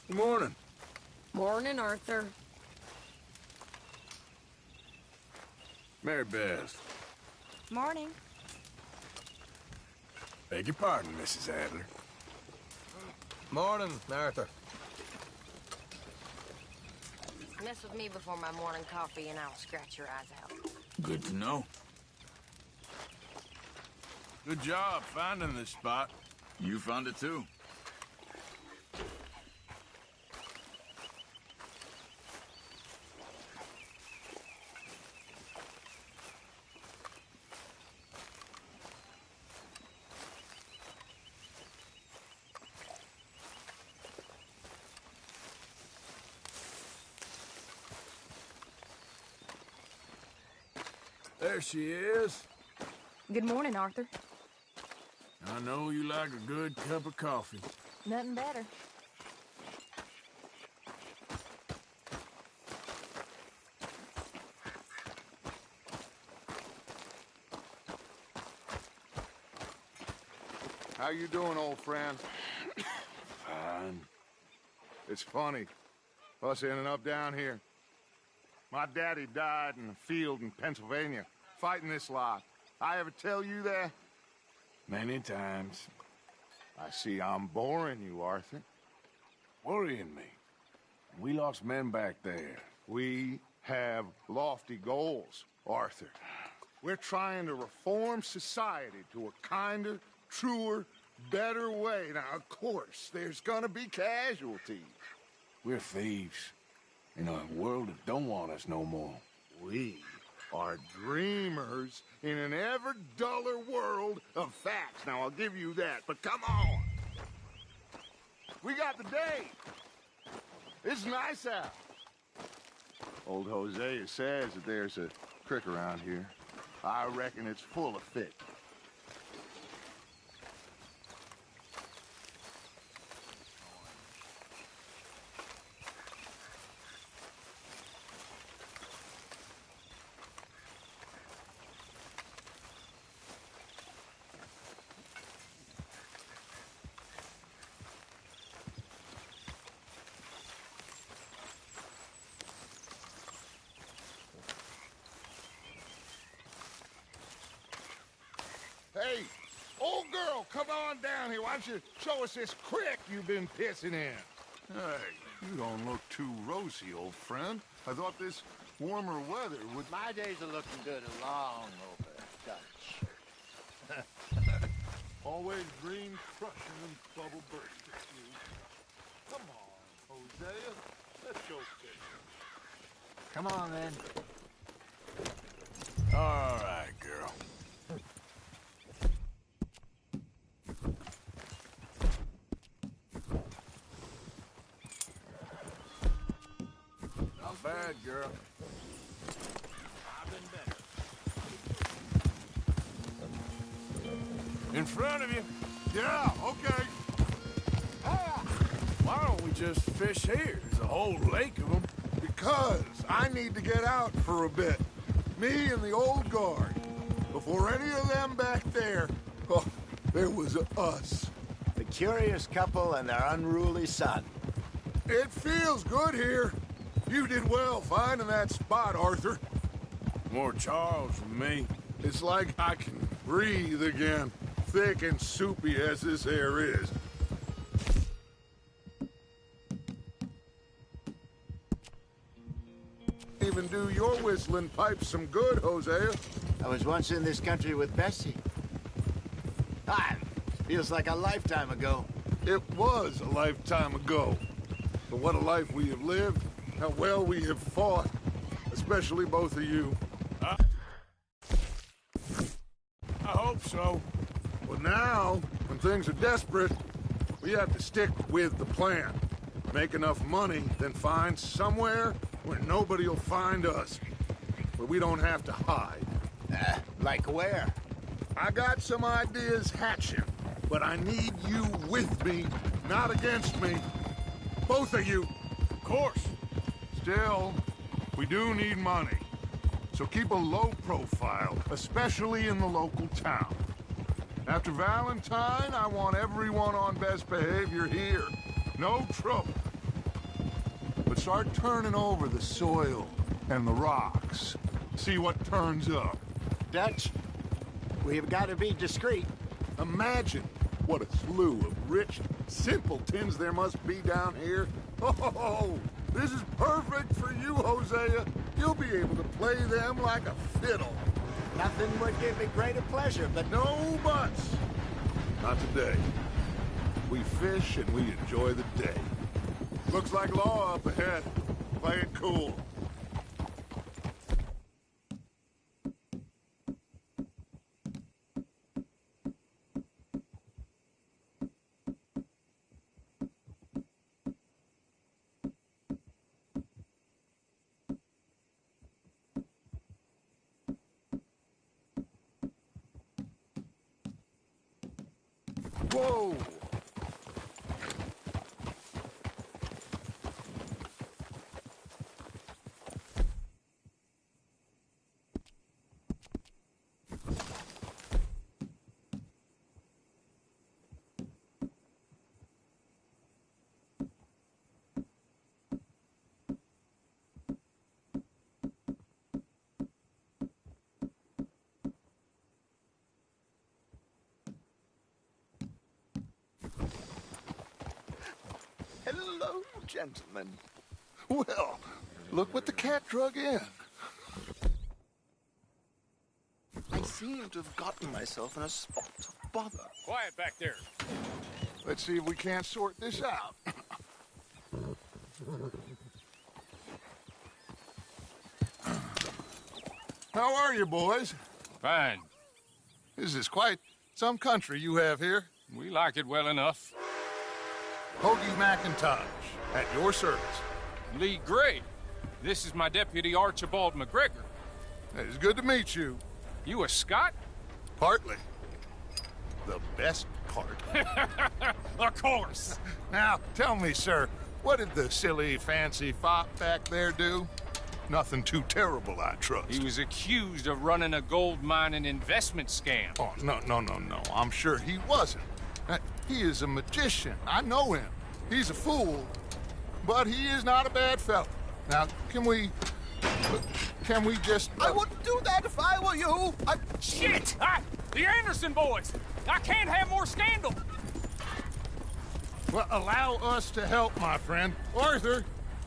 Good morning. Morning, Arthur. Mary Beth. Morning. Beg your pardon, Mrs. Adler. Morning, Arthur. Mess with me before my morning coffee and I'll scratch your eyes out. Good to know. Good job finding this spot. You found it too. There she is. Good morning, Arthur. I know you like a good cup of coffee. Nothing better. How you doing, old friend? Fine. It's funny, us ending up down here. My daddy died in a field in Pennsylvania, fighting this lot. I ever tell you that? Many times. I see I'm boring you, Arthur. Worrying me. We lost men back there. We have lofty goals, Arthur. We're trying to reform society to a kinder, truer, better way. Now, of course, there's gonna be casualties. We're thieves. In a world that don't want us no more. We are dreamers in an ever duller world of facts. Now, I'll give you that, but come on. We got the day. It's nice out. Old Hosea says that there's a creek around here. I reckon it's full of fish. Hey, old girl, come on down here. Why don't you show us this creek you've been pissing in? Hey, you don't look too rosy, old friend. I thought this warmer weather would... My days are looking good along over Dutch. Always green crushing and bubble bursting. Come on, Hosea. Let's go fishing. Come on, then. All right, girl. Not bad, girl. I've been better. In front of you. Yeah, okay. Why don't we just fish here? There's a whole lake of them. Because I need to get out for a bit. Me and the old guard. Before any of them back there, oh, there was us. The curious couple and their unruly son. It feels good here. You did well finding that spot, Arthur. More Charles from me. It's like I can breathe again, thick and soupy as this air is. Even do your whistling pipes some good, Hosea. I was once in this country with Bessie. Ah, feels like a lifetime ago. It was a lifetime ago. But what a life we have lived, how well we have fought, especially both of you. I hope so. Well, now, when things are desperate, we have to stick with the plan. Make enough money, then find somewhere where nobody will find us. Where we don't have to hide. Like where? I got some ideas hatching, but I need you with me, not against me. Both of you. Of course. Still, we do need money. So keep a low profile, especially in the local town. After Valentine, I want everyone on best behavior here. No trouble. start turning over the soil and the rocks. See what turns up. Dutch, we've got to be discreet. Imagine what a slew of rich simpletons there must be down here. Oh, this is perfect for you, Hosea. You'll be able to play them like a fiddle. Nothing would give me greater pleasure, but No buts. Not today. We fish and we enjoy the day. Looks like law up ahead. Play it cool. Whoa! Hello, gentlemen. Well, look what the cat drug in. I seem to have gotten myself in a spot of bother. Quiet back there. Let's see if we can't sort this out. How are you, boys? Fine. This is quite some country you have here. We like it well enough. Hoagie McIntosh, at your service. Lee Gray. This is my deputy Archibald McGregor. It's good to meet you. You a Scot? Partly. The best part. Of course. Now, tell me, sir, what did the silly, fancy fop back there do? Nothing too terrible, I trust. He was accused of running a gold mining investment scam. Oh, no. I'm sure he wasn't. He is a magician. I know him. He's a fool, but he is not a bad fellow. Now, can we just... I wouldn't do that if I were you. Shit! The Anderson boys! I can't have more scandal! Well, allow us to help, my friend. Arthur,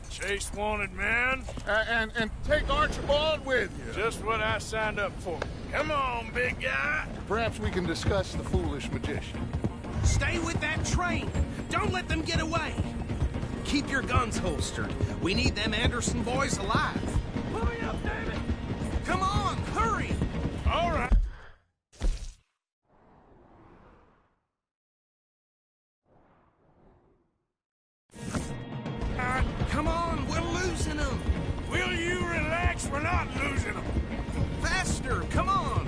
Chase wanted man. and take Archibald with you. Just what I signed up for. Come on, big guy. Perhaps we can discuss the foolish magician. Stay with that train. Don't let them get away. Keep your guns holstered. We need them Anderson boys alive. Hurry up, David! Come on, hurry! All right. Come on, we're losing them. Will you relax? We're not losing them. Faster, come on.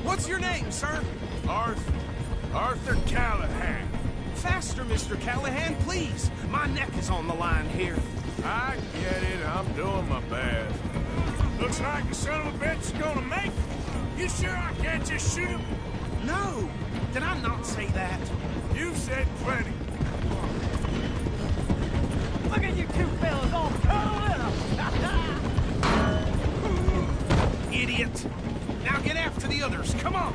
What's your name, sir? Arthur Callahan. Faster, Mr. Callahan, please. My neck is on the line here. I get it. I'm doing my best. Looks like the son of a bitch is gonna make it. You sure I can't just shoot him? No, did I not say that? You said plenty. Look at you two fellas all curled up! Idiot. Now get after the others, come on.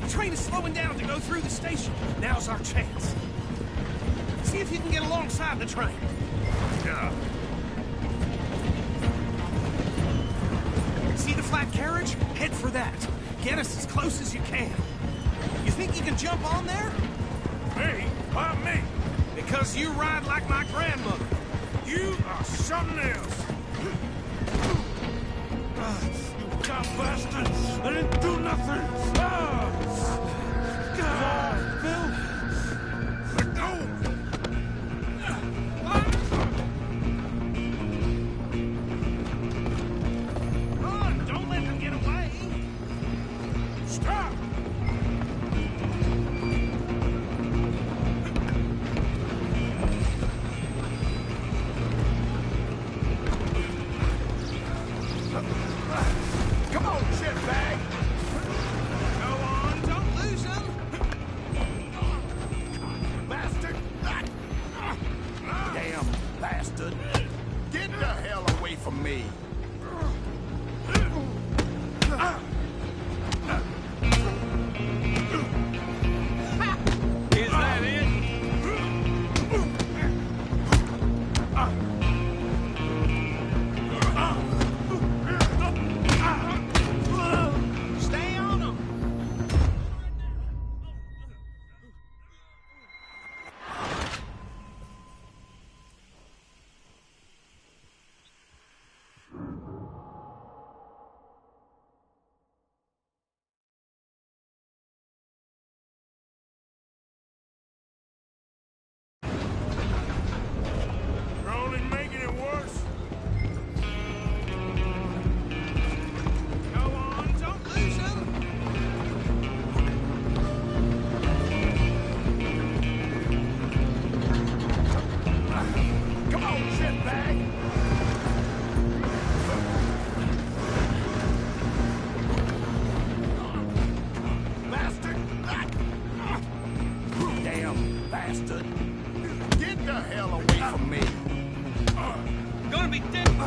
The train is slowing down to go through the station. Now's our chance. See if you can get alongside the train. Yeah. See the flat carriage? Head for that. Get us as close as you can. You think you can jump on there? Me? Why me? Because you ride like my grandmother. You are something else. You dumb bastard! I didn't do nothing! Bill! Let go! Run! Don't let them get away! Stop! Come on, shitbag. Go on, don't lose them! from me. Is that it? Stay on him! You're only making it worse. Go on, don't lose him! Come on, shitbag! Bastard! Damn bastard! Get the hell away from me! Gonna be dead! Go!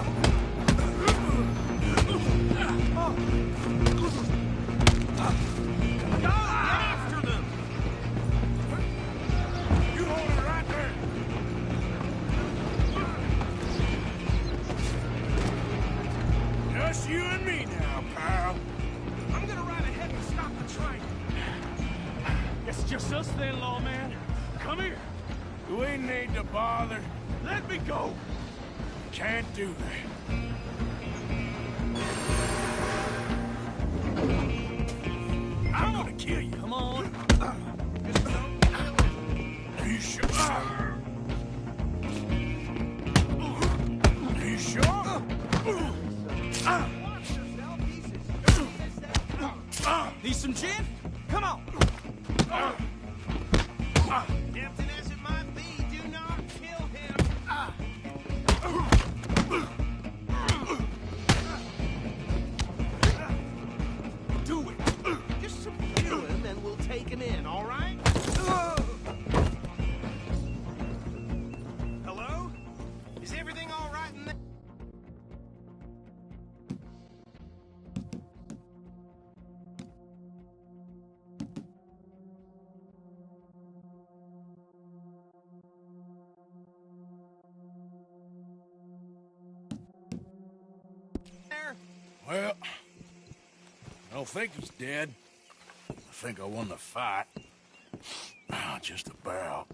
Get after them! You hold it right there. Just you and me now, pal. I'm gonna ride ahead and stop the train. It's just us then, lawman. Come here. We ain't need to bother. Let me go. Can't do that. I'm gonna kill you. Come on. Are you sure? Are you sure? Need some gin? Come on! Tempting as it might be, do not kill him. Do it. Just subdue him and we'll take him in, all right? Hello? Is everything all right in there? Well, I don't think he's dead. I think I won the fight. Just about.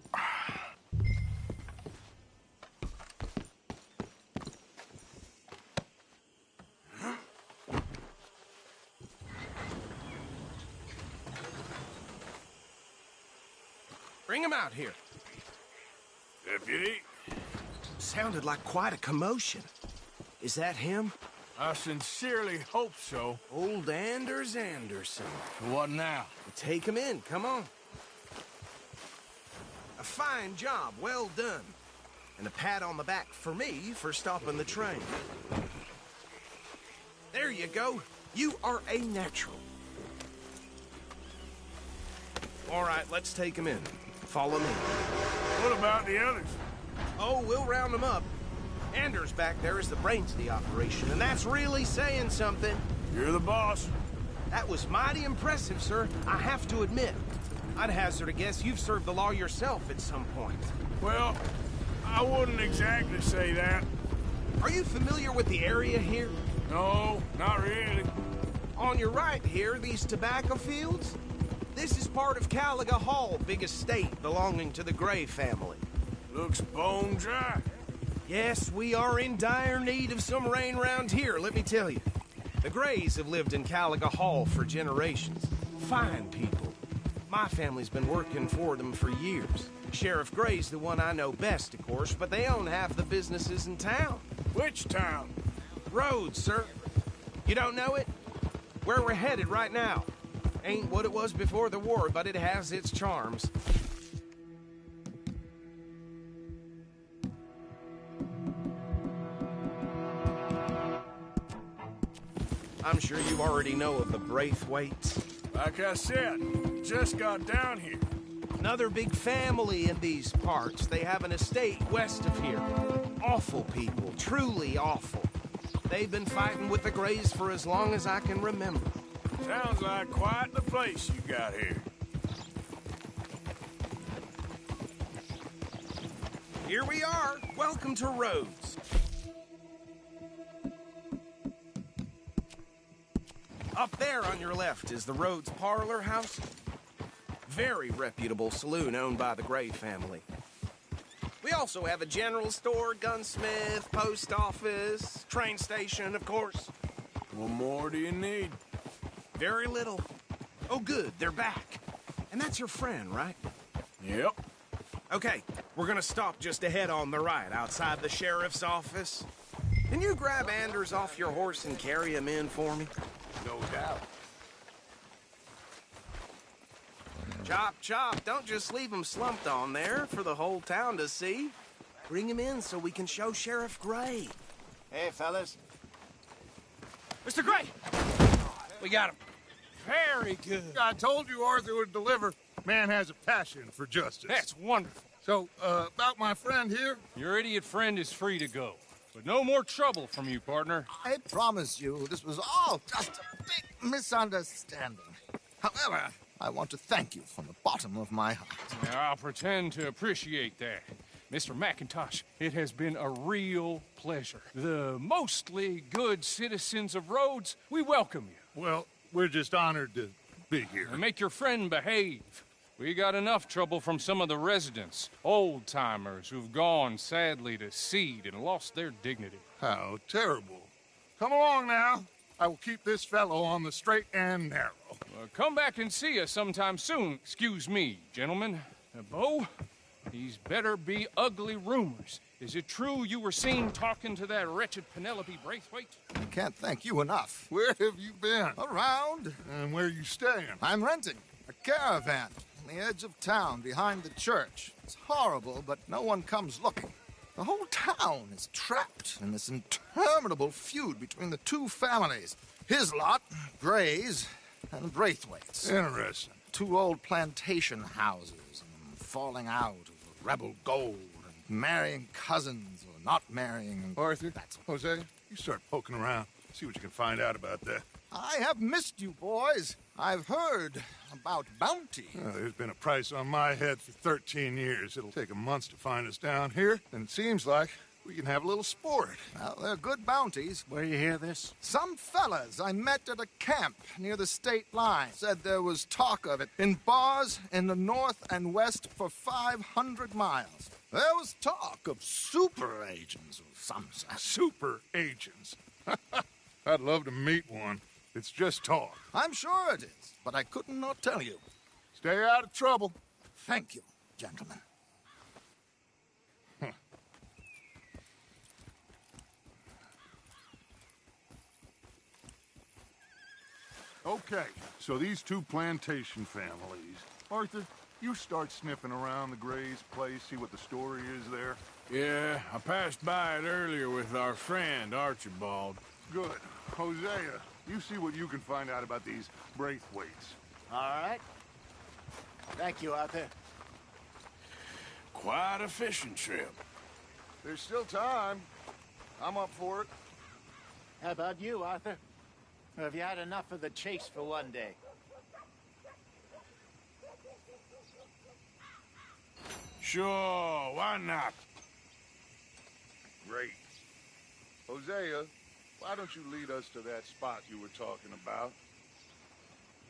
Bring him out here. Deputy, Sounded like quite a commotion. Is that him? I sincerely hope so. Old Anders Anderson. What now? Take him in, come on. A fine job, well done. And a pat on the back for me for stopping the train. There you go. You are a natural. All right, let's take him in. Follow me. What about the others? Oh, we'll round them up. Anders back there is the brains of the operation, and that's really saying something. You're the boss. That was mighty impressive, sir. I have to admit. I'd hazard a guess you've served the law yourself at some point. Well, I wouldn't exactly say that. Are you familiar with the area here? No, not really. On your right here, these tobacco fields? This is part of Caliga Hall, big estate belonging to the Gray family. Looks bone dry. Yes, we are in dire need of some rain round here, let me tell you. The Grays have lived in Caliga Hall for generations. Fine people. My family's been working for them for years. Sheriff Gray's the one I know best, of course, but they own half the businesses in town. Which town? Rhodes, sir. You don't know it? Where we're headed right now. Ain't what it was before the war, but it has its charms. I'm sure you already know of the Braithwaites. Like I said, just got down here. Another big family in these parts. They have an estate west of here. Awful people, truly awful. They've been fighting with the Greys for as long as I can remember. Sounds like quite the place you got here. Here we are. Welcome to Rhodes. Up there on your left is the Rhodes Parlor House. Very reputable saloon owned by the Gray family. We also have a general store, gunsmith, post office, train station, of course. What more do you need? Very little. Oh, good, they're back. And that's your friend, right? Yep. Okay, we're gonna stop just ahead on the right, outside the sheriff's office. Can you grab Anders off your horse and carry him in for me? No doubt. Chop, chop, don't just leave him slumped on there for the whole town to see. Bring him in so we can show Sheriff Gray. Hey, fellas. Mr. Gray! We got him. Very good. I told you Arthur would deliver. Man has a passion for justice. That's wonderful. So, about my friend here? Your idiot friend is free to go. But no more trouble from you, partner. I promise you, this was all just a big misunderstanding. However, I want to thank you from the bottom of my heart. I'll pretend to appreciate that. Mr. McIntosh, it has been a real pleasure. The mostly good citizens of Rhodes, we welcome you. Well, we're just honored to be here. And make your friend behave. We got enough trouble from some of the residents, old-timers who've gone, sadly, to seed and lost their dignity. How terrible. Come along now. I will keep this fellow on the straight and narrow. Come back and see us sometime soon. Excuse me, gentlemen. Bo, these better be ugly rumors. Is it true you were seen talking to that wretched Penelope Braithwaite? I can't thank you enough. Where have you been? Around. And where are you staying? I'm renting a caravan on the edge of town behind the church. It's horrible, but no one comes looking. The whole town is trapped in this interminable feud between the two families. His lot, Gray's, and Braithwaite's. Interesting. Two old plantation houses, and falling out over rebel gold, and marrying cousins or not marrying. Arthur, Hosea, you start poking around. See what you can find out about that. I have missed you, boys. I've heard about bounty. There's been a price on my head for 13 years. It'll take 'em months to find us down here, and it seems like we can have a little sport. Well, they're good bounties. Where you hear this? Some fellas I met at a camp near the state line said there was talk of it in bars in the north and west for 500 miles. There was talk of super agents of some sort. Super agents. I'd love to meet one. It's just talk. I'm sure it is, but I couldn't not tell you. Stay out of trouble. Thank you, gentlemen. Okay, so these two plantation families. Arthur, you start sniffing around the Gray's place, see what the story is there. Yeah, I passed by it earlier with our friend, Archibald. Good. Hosea, you see what you can find out about these Braithwaites. All right. Thank you, Arthur. Quite a fishing trip. There's still time. I'm up for it. How about you, Arthur? Or have you had enough of the chase for one day? Sure, why not? Great. Hosea, why don't you lead us to that spot you were talking about?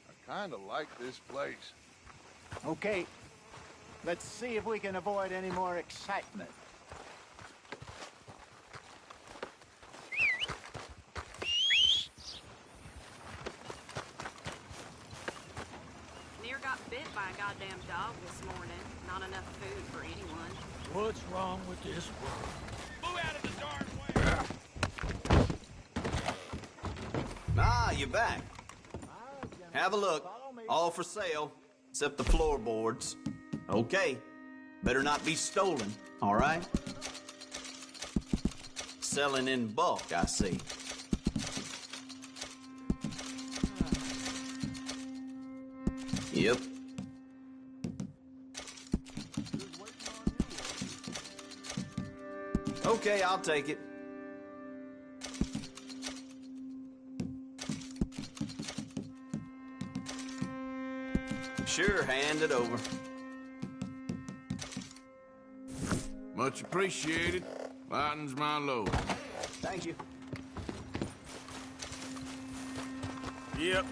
I kind of like this place. Okay. Let's see if we can avoid any more excitement. Near got bit by a goddamn dog this morning. Not enough food for anyone. What's wrong with this world? Move out of the dark way! Ah, you're back. Have a look. All for sale, except the floorboards. Okay. Better not be stolen, all right? Selling in bulk, I see. Yep. Okay, I'll take it. Sure, hand it over. Much appreciated. Lightens my load. Thank you. Yep.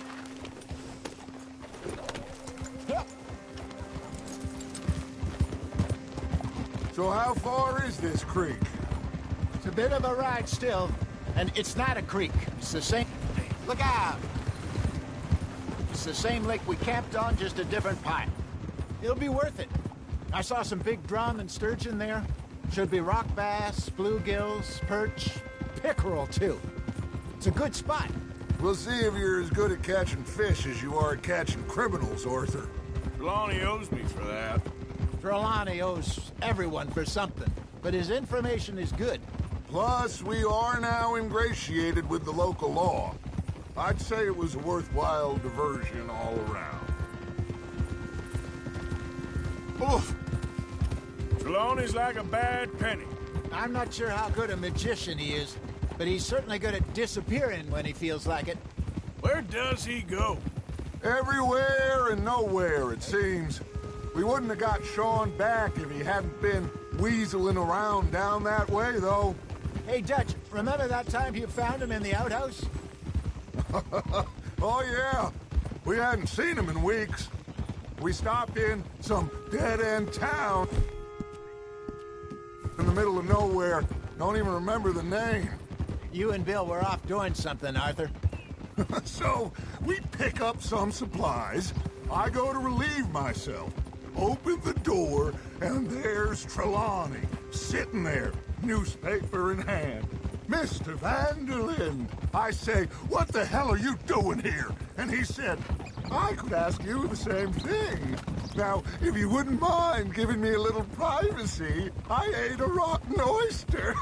So how far is this creek? It's a bit of a ride still, and it's not a creek. It's the same... Look out! It's the same lake we camped on, just a different pipe. It'll be worth it. I saw some big drum and sturgeon there. Should be rock bass, bluegills, perch, pickerel, too. It's a good spot. We'll see if you're as good at catching fish as you are at catching criminals, Arthur. Trelawney owes me for that. Trelawney owes everyone for something, but his information is good. Plus, we are now ingratiated with the local law. I'd say it was a worthwhile diversion all around. Oof! Trelawney's like a bad penny. I'm not sure how good a magician he is, but he's certainly good at disappearing when he feels like it. Where does he go? Everywhere and nowhere, it seems. We wouldn't have got Sean back if he hadn't been weaseling around down that way, though. Hey, Dutch, remember that time you found him in the outhouse? Oh, yeah. We hadn't seen him in weeks. We stopped in some dead-end town in the middle of nowhere. Don't even remember the name. You and Bill were off doing something, Arthur. So, we pick up some supplies. I go to relieve myself. Open the door, and there's Trelawney, sitting there, newspaper in hand. Mr. Vanderlyn. I say, what the hell are you doing here? And he said, I could ask you the same thing. Now, if you wouldn't mind giving me a little privacy, I ate a rotten oyster.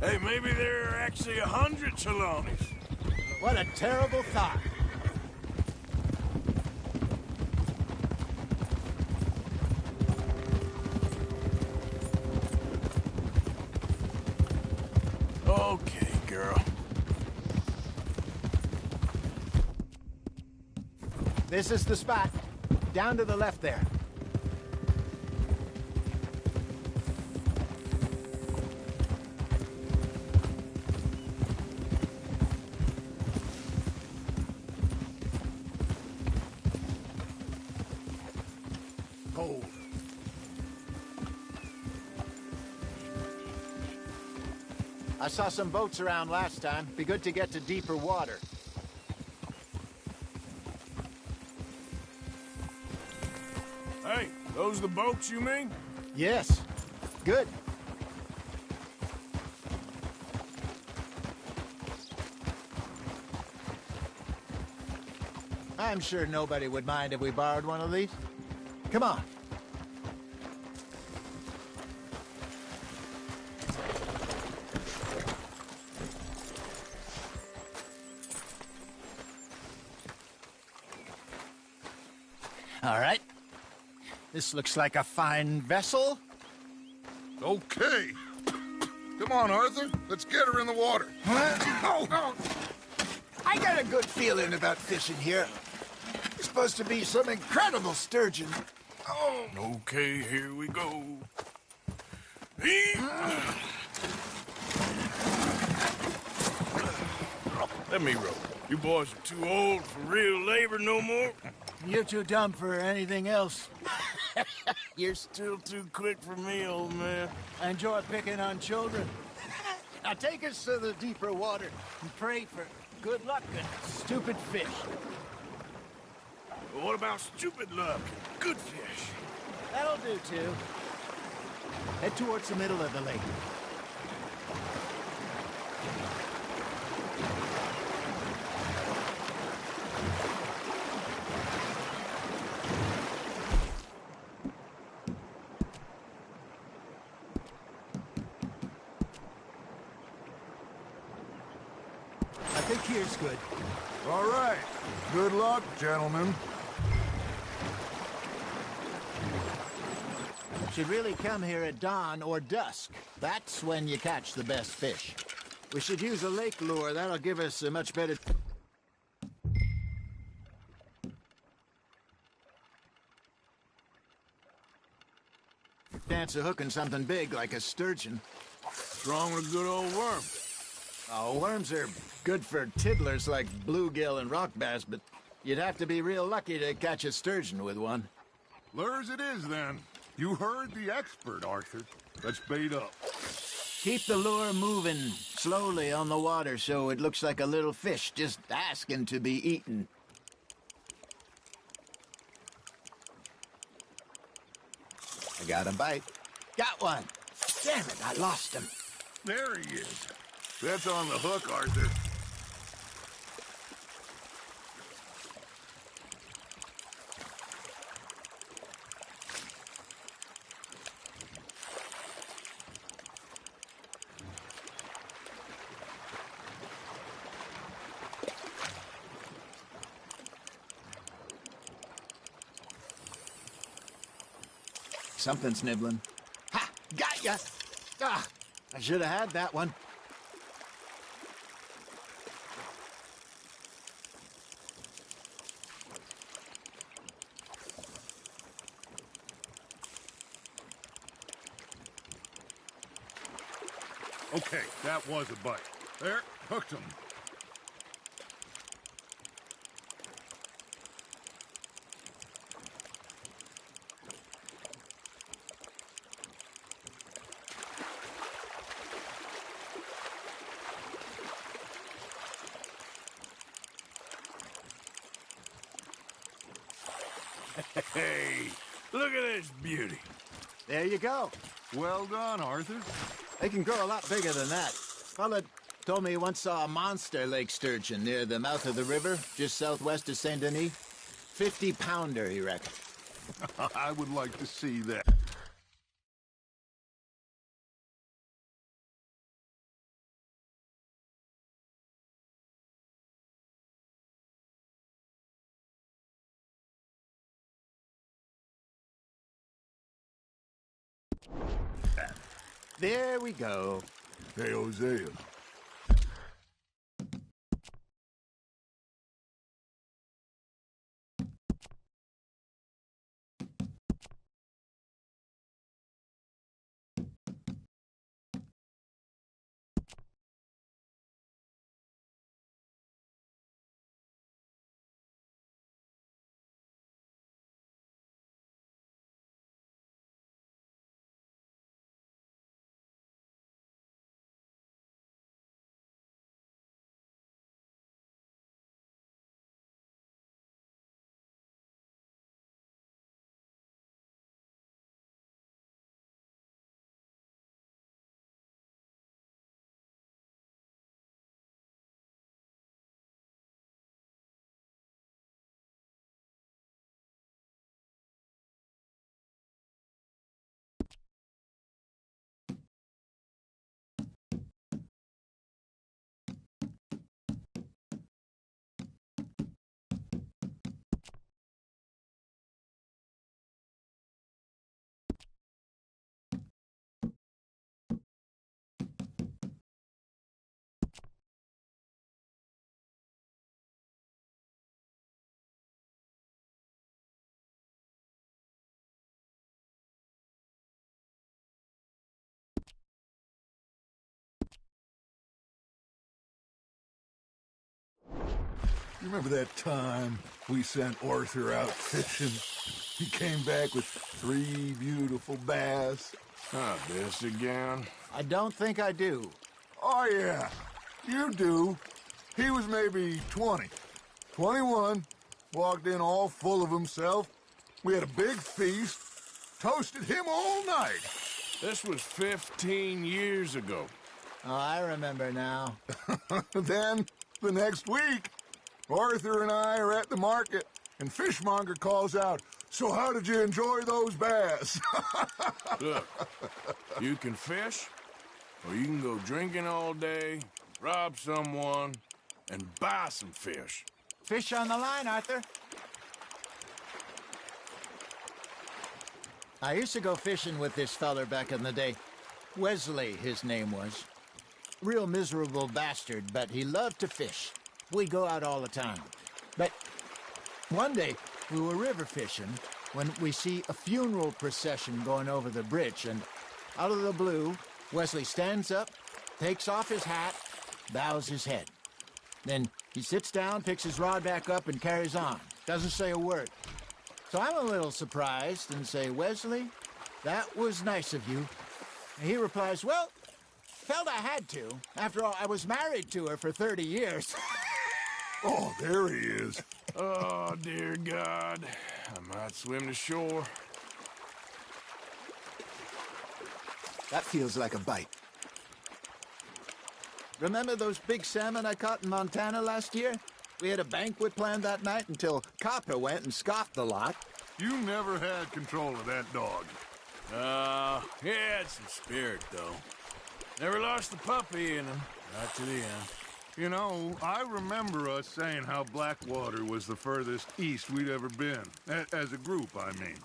Hey, maybe there are actually 100 Trelawneys. What a terrible thought. Okay, girl. This is the spot. Down to the left there. Hold. I saw some boats around last time. Be good to get to deeper water. Hey, those the boats you mean? Yes. Good. I'm sure nobody would mind if we borrowed one of these. Come on. All right. This looks like a fine vessel. Okay. Come on, Arthur. Let's get her in the water. Oh. I got a good feeling about fishing here. It's supposed to be some incredible sturgeon. Oh. Okay, here we go. Let me row. You boys are too old for real labor no more. You're too dumb for anything else. You're still too quick for me, old man. I enjoy picking on children. Now take us to the deeper water and pray for good luck and stupid fish. But what about stupid luck and good fish? That'll do, too. Head towards the middle of the lake. I think here's good. All right. Good luck, gentlemen. Should really come here at dawn or dusk. That's when you catch the best fish. We should use a lake lure. That'll give us a much better... Fancy hooking something big like a sturgeon. What's wrong with a good old worm? Oh, worms are good for tiddlers like bluegill and rock bass, but you'd have to be real lucky to catch a sturgeon with one. Lures it is, then. You heard the expert, Arthur. Let's bait up. Keep the lure moving slowly on the water so it looks like a little fish just asking to be eaten. I got a bite. Got one. Damn it, I lost him. There he is. That's on the hook, Arthur. Something's nibbling. Ha! Got ya! Ah! I should have had that one. Okay, that was a bite. There, hooked him. Hey, look at this beauty. There you go. Well done, Arthur. They can grow a lot bigger than that. Fella told me he once saw a monster lake sturgeon near the mouth of the river, just southwest of Saint Denis. 50-pounder, he reckoned. I would like to see that. There we go. Hey, Hosea. You remember that time we sent Arthur out fishing? He came back with 3 beautiful bass. Not this again. I don't think I do. Oh, yeah. You do. He was maybe 20. 21. Walked in all full of himself. We had a big feast. Toasted him all night. This was 15 years ago. Oh, I remember now. Then, the next week, Arthur and I are at the market, and Fishmonger calls out, "So how did you enjoy those bass?" Look, you can fish, or you can go drinking all day, rob someone, and buy some fish. Fish on the line, Arthur. I used to go fishing with this feller back in the day. Wesley, his name was. Real miserable bastard, but he loved to fish. We'd go out all the time. But one day, we were river fishing, when we see a funeral procession going over the bridge, and out of the blue, Wesley stands up, takes off his hat, bows his head. Then he sits down, picks his rod back up, and carries on. Doesn't say a word. So I'm a little surprised and say, Wesley, that was nice of you. And he replies, well, felt I had to. After all, I was married to her for 30 years. Oh, there he is. Oh, dear God. I might swim to shore. That feels like a bite. Remember those big salmon I caught in Montana last year? We had a banquet planned that night until Copper went and scoffed the lot. You never had control of that dog. He had some spirit, though. Never lost the puppy in him, right to the end. You know, I remember us saying how Blackwater was the furthest east we'd ever been. As a group, I mean.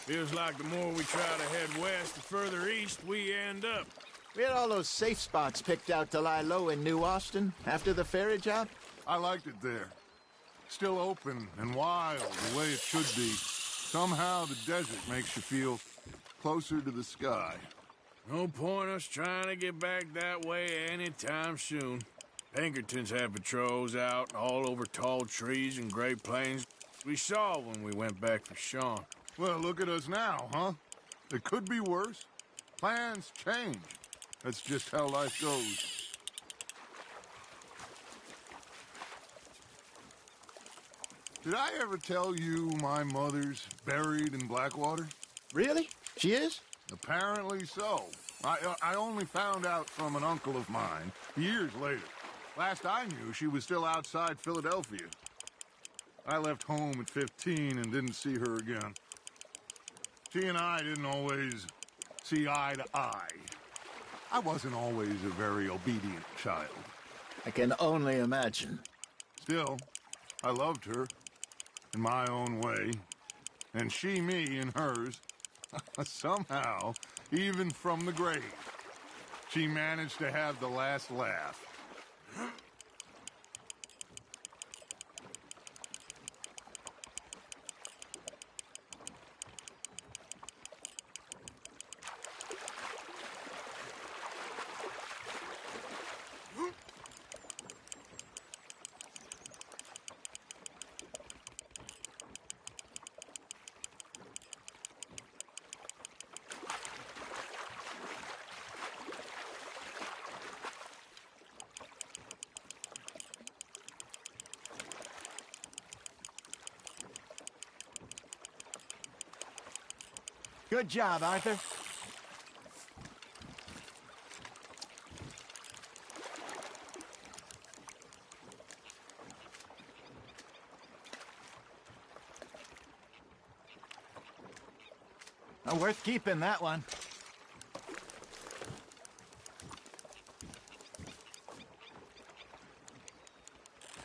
Feels like the more we try to head west, the further east we end up. We had all those safe spots picked out to lie low in New Austin after the ferry job. I liked it there. Still open and wild, the way it should be. Somehow the desert makes you feel closer to the sky. No point us trying to get back that way anytime soon. Pinkertons have patrols out all over tall trees and Great Plains. We saw when we went back for Sean. Well, look at us now, huh? It could be worse. Plans change. That's just how life goes. Did I ever tell you my mother's buried in Blackwater? Really? She is? Apparently so. I only found out from an uncle of mine years later. Last I knew, she was still outside Philadelphia. I left home at 15 and didn't see her again. She and I didn't always see eye to eye. I wasn't always a very obedient child. I can only imagine. Still, I loved her in my own way, and she me in hers. Somehow, even from the grave, she managed to have the last laugh. Good job, Arthur. Oh, worth keeping, that one.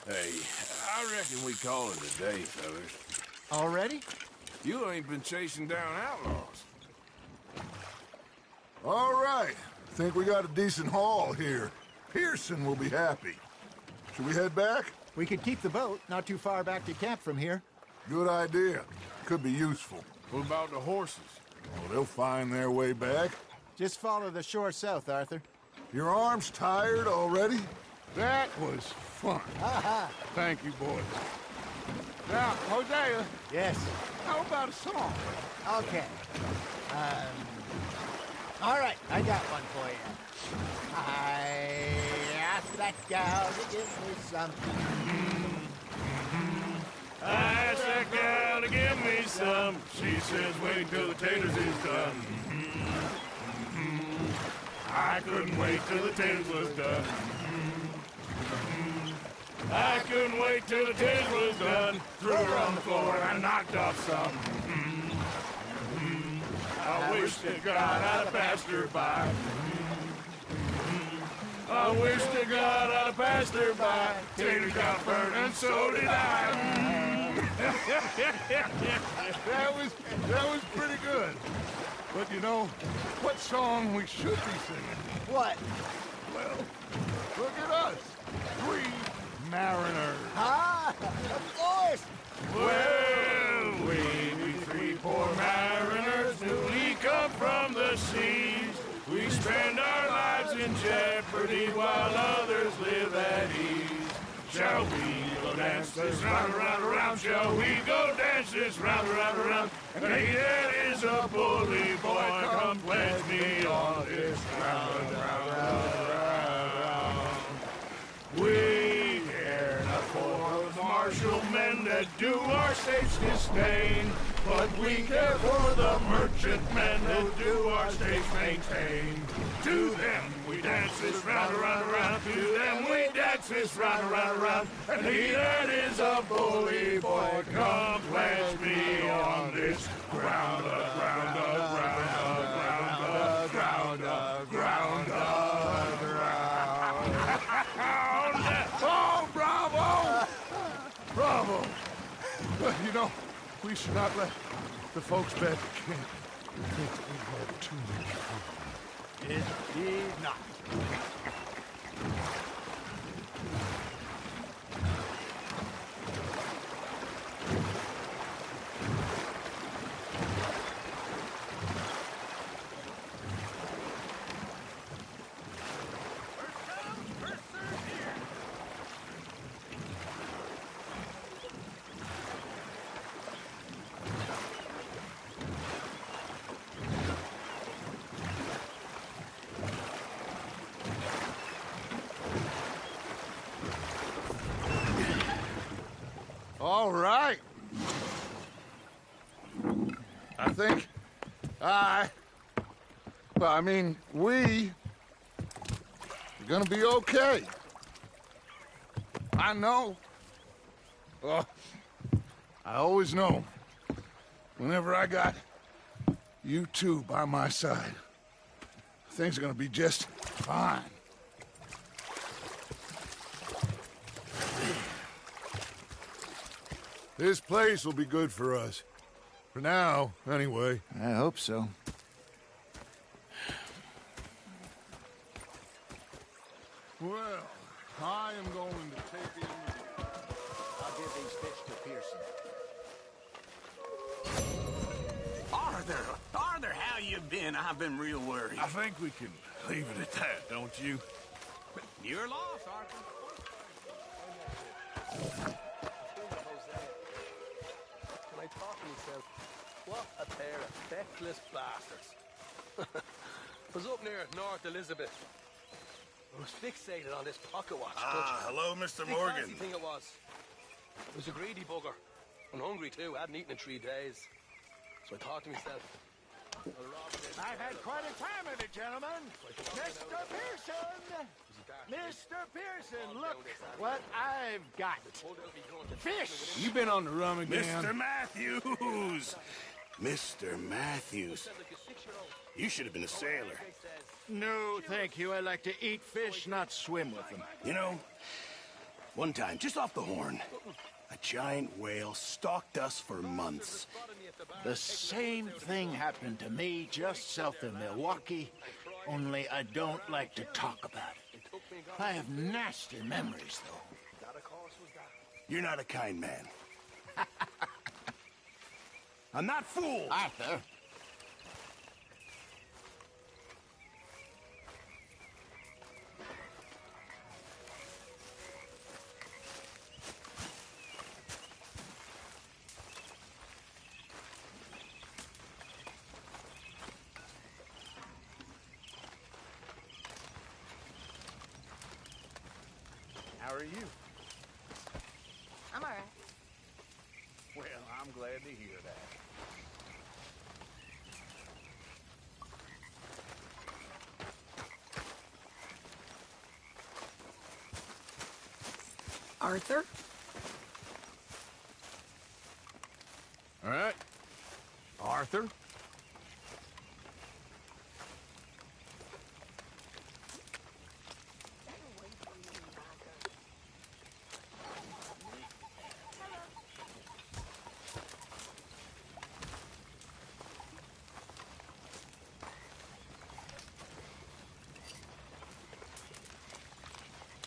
Hey, I reckon we call it a day, fellas. Already? You ain't been chasing down outlaws. All right. Think we got a decent haul here. Pearson will be happy. Should we head back? We could keep the boat not too far back to camp from here. Good idea. Could be useful. What about the horses? Oh, they'll find their way back. Just follow the shore south, Arthur. Your arms tired already? That was fun. Aha! Thank you, boys. Now, Hosea. Yes. How about a song? Okay. All right, I got one for you. I asked that gal to give me something. I asked that gal to give me some. She says wait till the taters is done. I couldn't wait till the taters was done. I couldn't wait till the taters was done. Threw her on the floor and I knocked off some. I wish to God I'd have passed her by. I wish to God I'd have passed her by. Taters got burned and so did I. That was pretty good. But you know, what song we should be singing? What? Well, look at us. 3 mariners. Ah, of course. Well, we 3 spend our lives in jeopardy while others live at ease. Shall we go dance this round, around, around? Shall we go dance this round, around, around? And he that is a bully boy, come pledge me on this round, round, round, round. We care not for the martial men that do our states disdain, but we care for the merchant men that do our states maintain. To them we dance this round, around, around. To them we dance this round, around, around. And he that is a bully boy, come pledge me on this ground, ground, ground, ground, ground, ground, ground. Oh, bravo! Bravo! You know, we should not let the folks back at camp think that we had too much fun. Indeed not. All right. I think we are gonna be okay. I know. Oh, I always know. Whenever I got you two by my side, things are gonna be just fine. This place will be good for us. For now, anyway. I hope so. Well, I am going to take in the... I'll give these fish to Pearson. Arthur, how you been? I've been real worried. I think we can leave it at that, don't you? You're lost, Arthur. I thought to myself, what a pair of feckless bastards. I was up near North Elizabeth. I was fixated on this pocket watch. Hello, Mr. Big Morgan. fancy thing it was. It was a greedy bugger. And hungry, too. I hadn't eaten in 3 days. So I thought to myself, I'll rob this. I've had quite a time of it, gentlemen. Mr. Pearson! Mr. Pearson, look what I've got. Fish! You been on the rum again? Mr. Matthews! Mr. Matthews. You should have been a sailor. No, thank you. I like to eat fish, not swim with them. You know, one time, just off the Horn, a giant whale stalked us for months. The same thing happened to me just south of Milwaukee, only I don't like to talk about it. I have nasty memories, though. You're not a kind man. I'm not fooled. Arthur. How are you? I'm all right. Well, I'm glad to hear that. Arthur? All right. Arthur?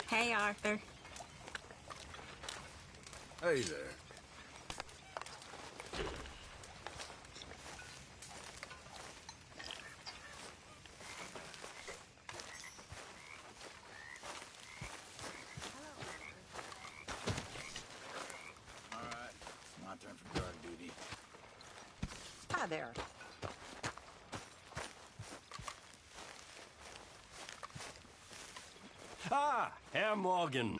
Hey, Arthur. Hey there. there. Ah, Herr Morgan.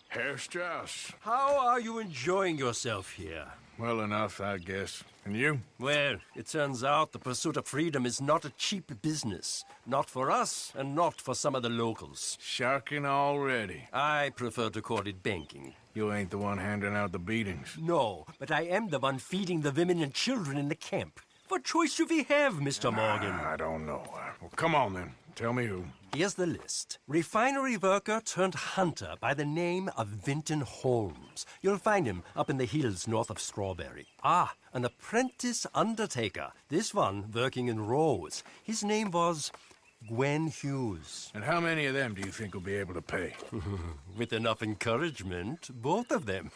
Herr Strauss. How are you enjoying yourself here? Well enough, I guess. And you? Well, it turns out the pursuit of freedom is not a cheap business. Not for us, and not for some of the locals. Sharking already. I prefer to call it banking. You ain't the one handing out the beatings. No, but I am the one feeding the women and children in the camp. What choice do we have, Mr. Morgan? I don't know. Well, come on, then. Tell me who. Here's the list. Refinery worker turned hunter by the name of Vinton Holmes. You'll find him up in the hills north of Strawberry. Ah, an apprentice undertaker. This one working in rows. His name was Gwen Hughes. And how many of them do you think will be able to pay? With enough encouragement, both of them.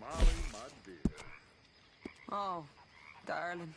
Molly, my dear. Oh, darling.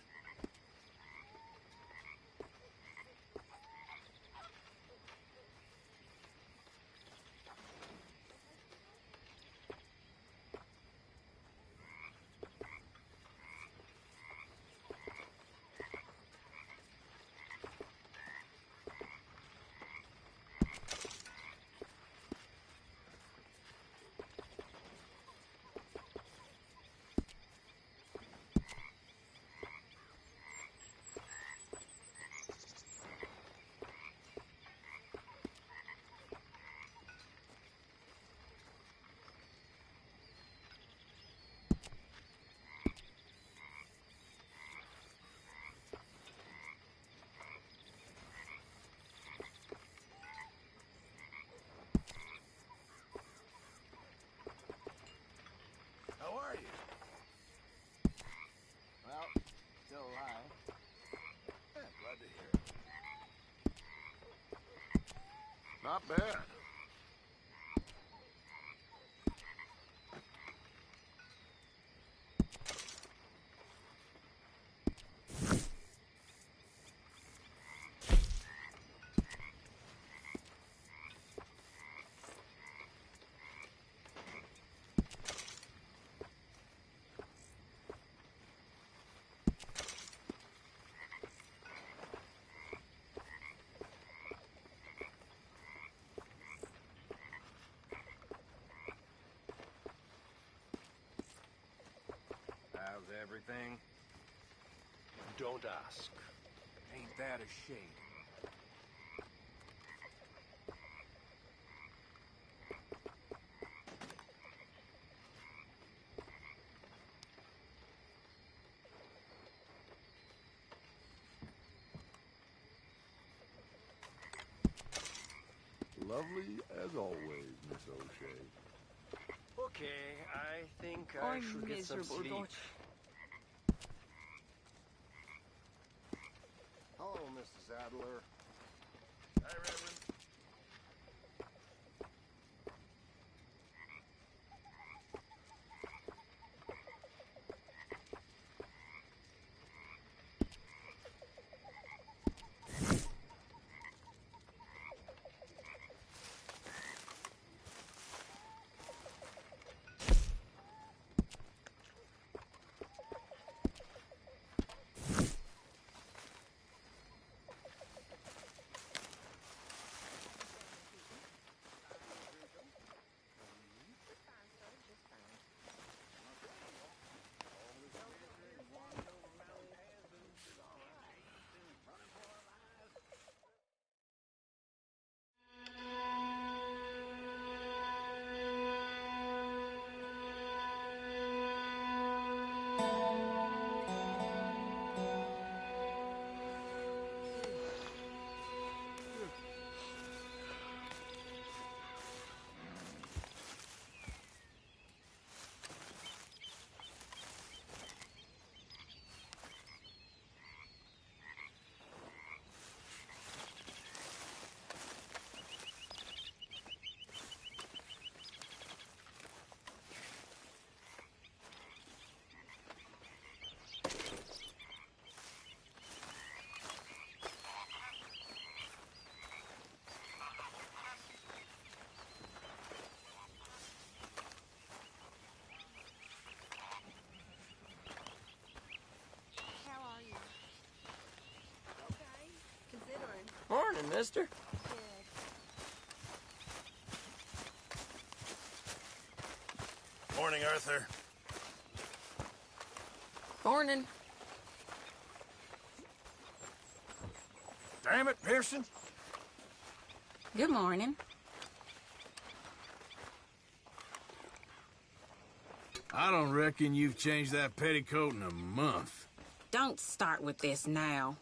How are you? Well, still alive. Yeah, glad to hear it. Not bad. How's everything? Don't ask. Ain't that a shame? Lovely as always, Miss O'Shea. Okay, I think I should get some sleep. Hello, Mrs. Adler. Hi, Reverend. Morning, mister. Morning, Arthur. Morning. Damn it, Pearson. Good morning. I don't reckon you've changed that petticoat in a month. Don't start with this now.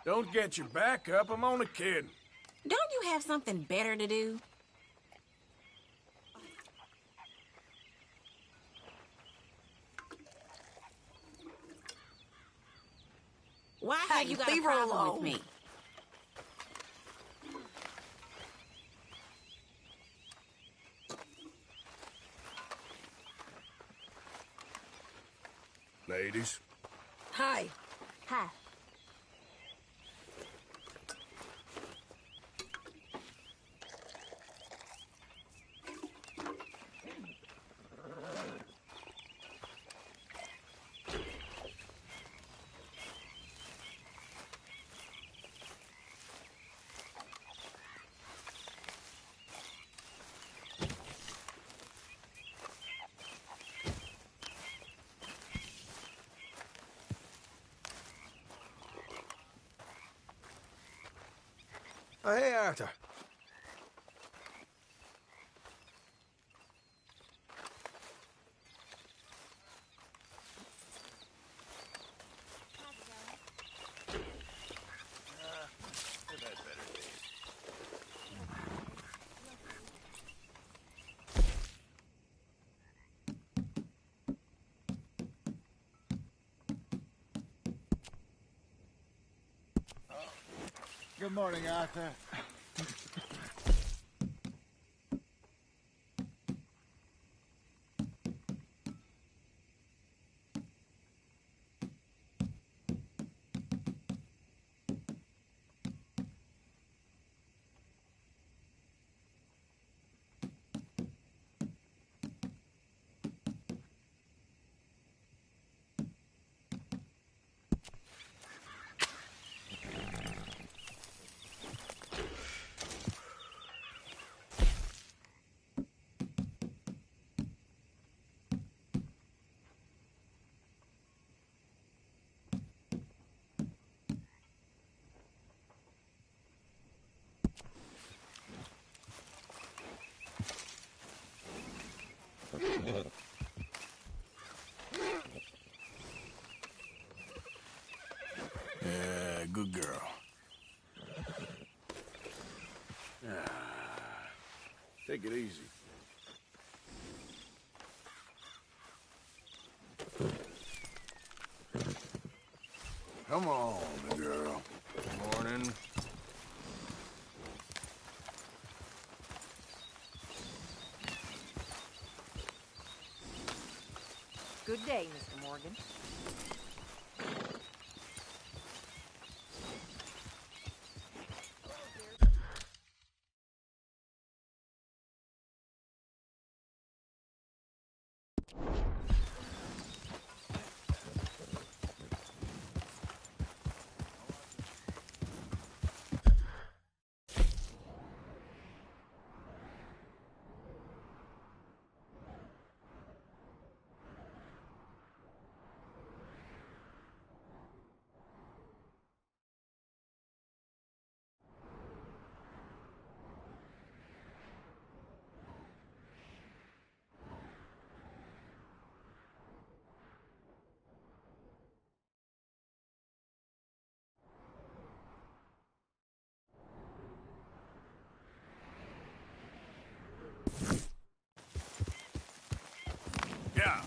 Don't get your back up. I'm only kidding. Don't you have something better to do? Why have you got a problem with me? Ladies. Hi. Hi. Oh, hey, Arthur. Good morning, Arthur. Yeah, good girl. Take it easy. Come on, girl. Morning. Good day, Mr. Morgan. Yeah.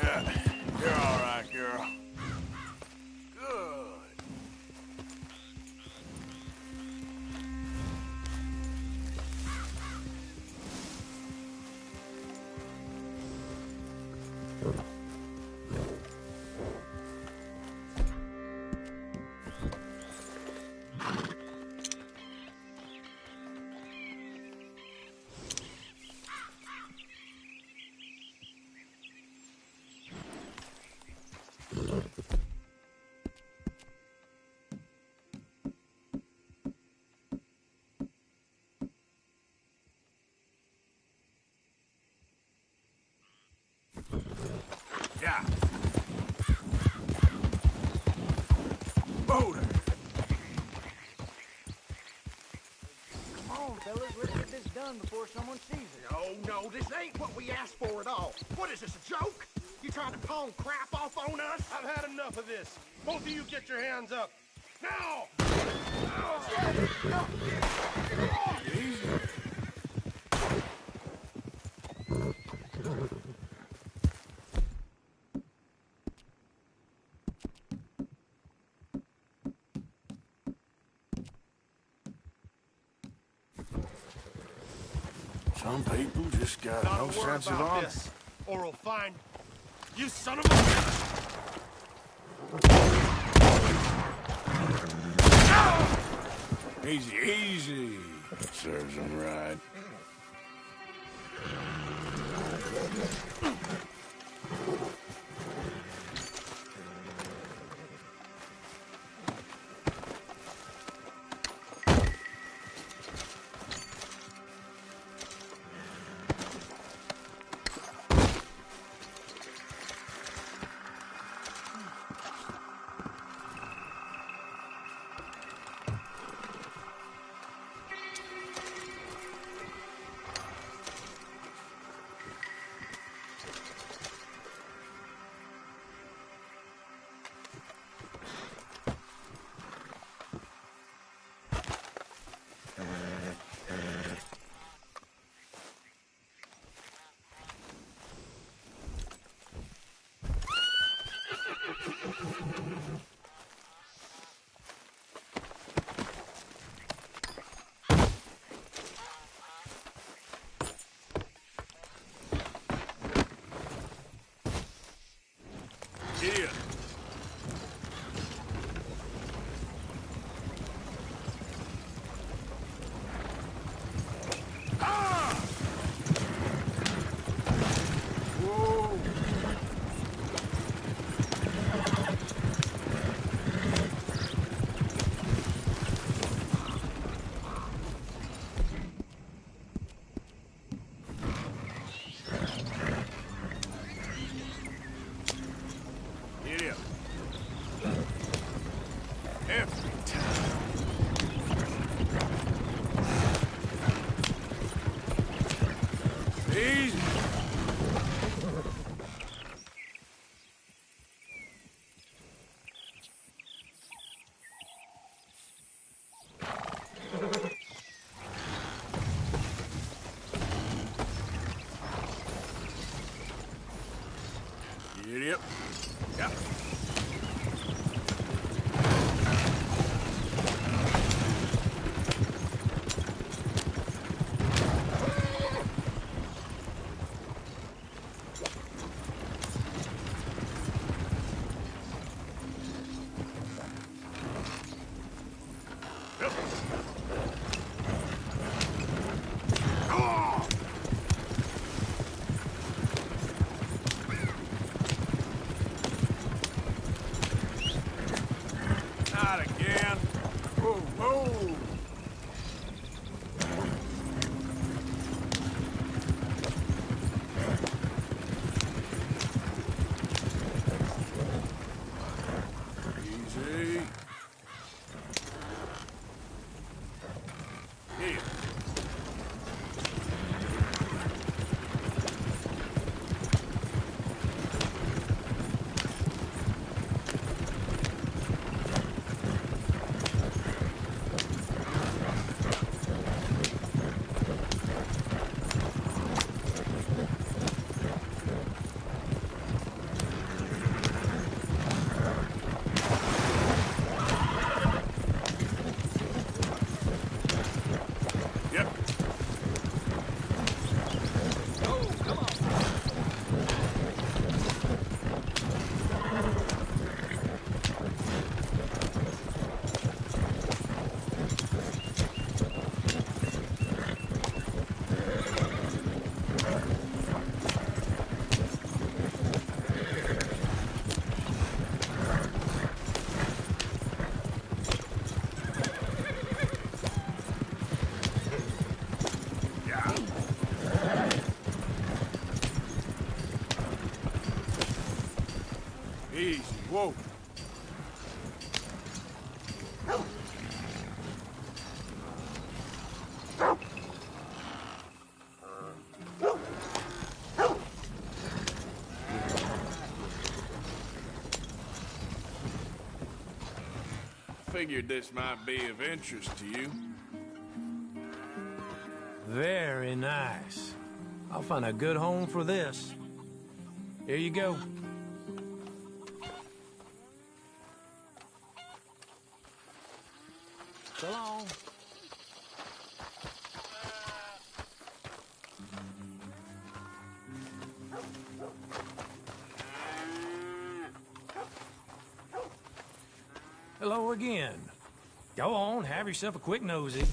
Yeah, you're all right, girl. fellas. Let's get this done before someone sees it. Oh, no, this ain't what we asked for at all. What is this, a joke? You trying to pawn crap off on us? I've had enough of this. Both of you get your hands up. Now! Some people just got no sense of honor. This, or we'll find you, son of a bitch! Easy, easy. Serves him right. Here. Yep. Yeah. Figured this might be of interest to you. Very nice. I'll find a good home for this. Here you go. So long. Hello again. Go on, have yourself a quick nosy.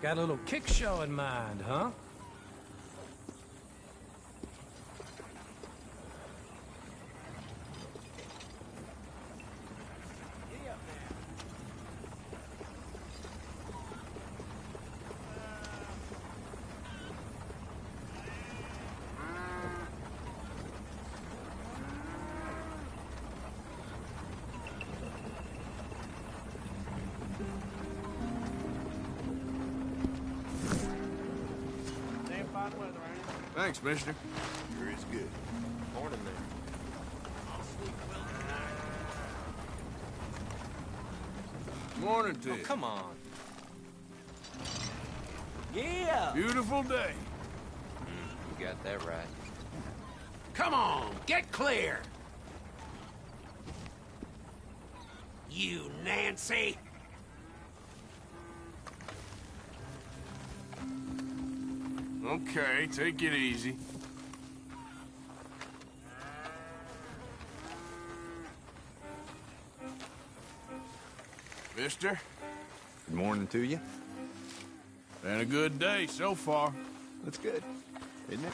Got a little kick show in mind, huh? Thanks, mister. Sure is good. Morning, man. Morning to Oh, you. come on. Yeah! Beautiful day. You got that right. Come on, get clear! You Nancy! Okay, take it easy. Mister, Good morning to you. been a good day so far. That's good, isn't it?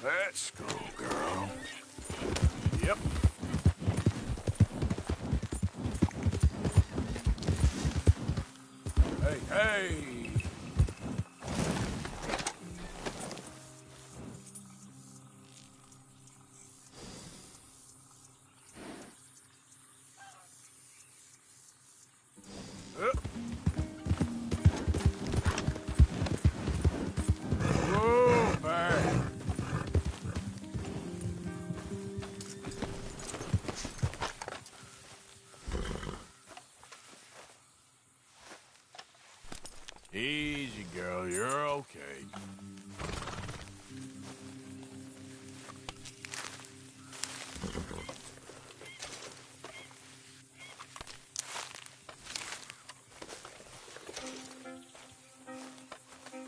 Let's go, girl. Yep. Hey, hey! Oh, man. Easy, girl. You're okay.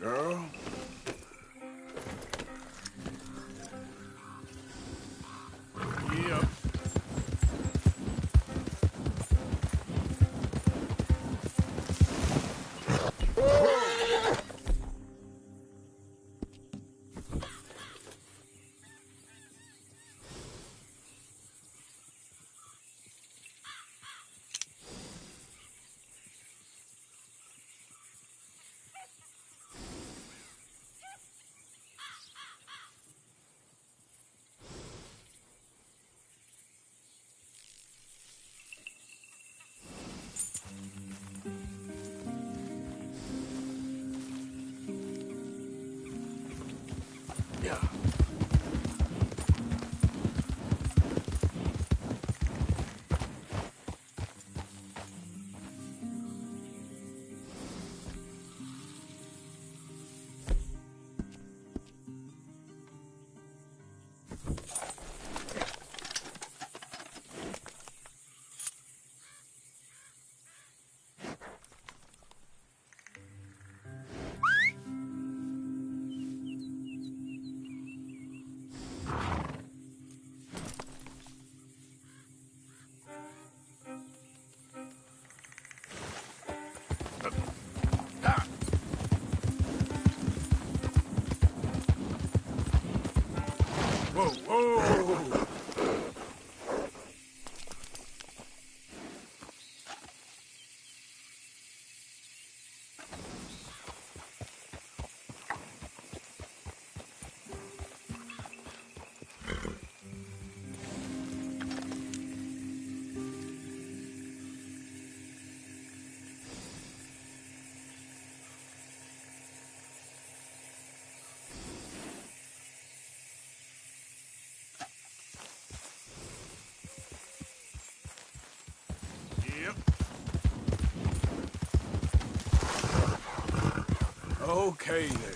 Girl. Yep. Whoa! Yep. Okay there.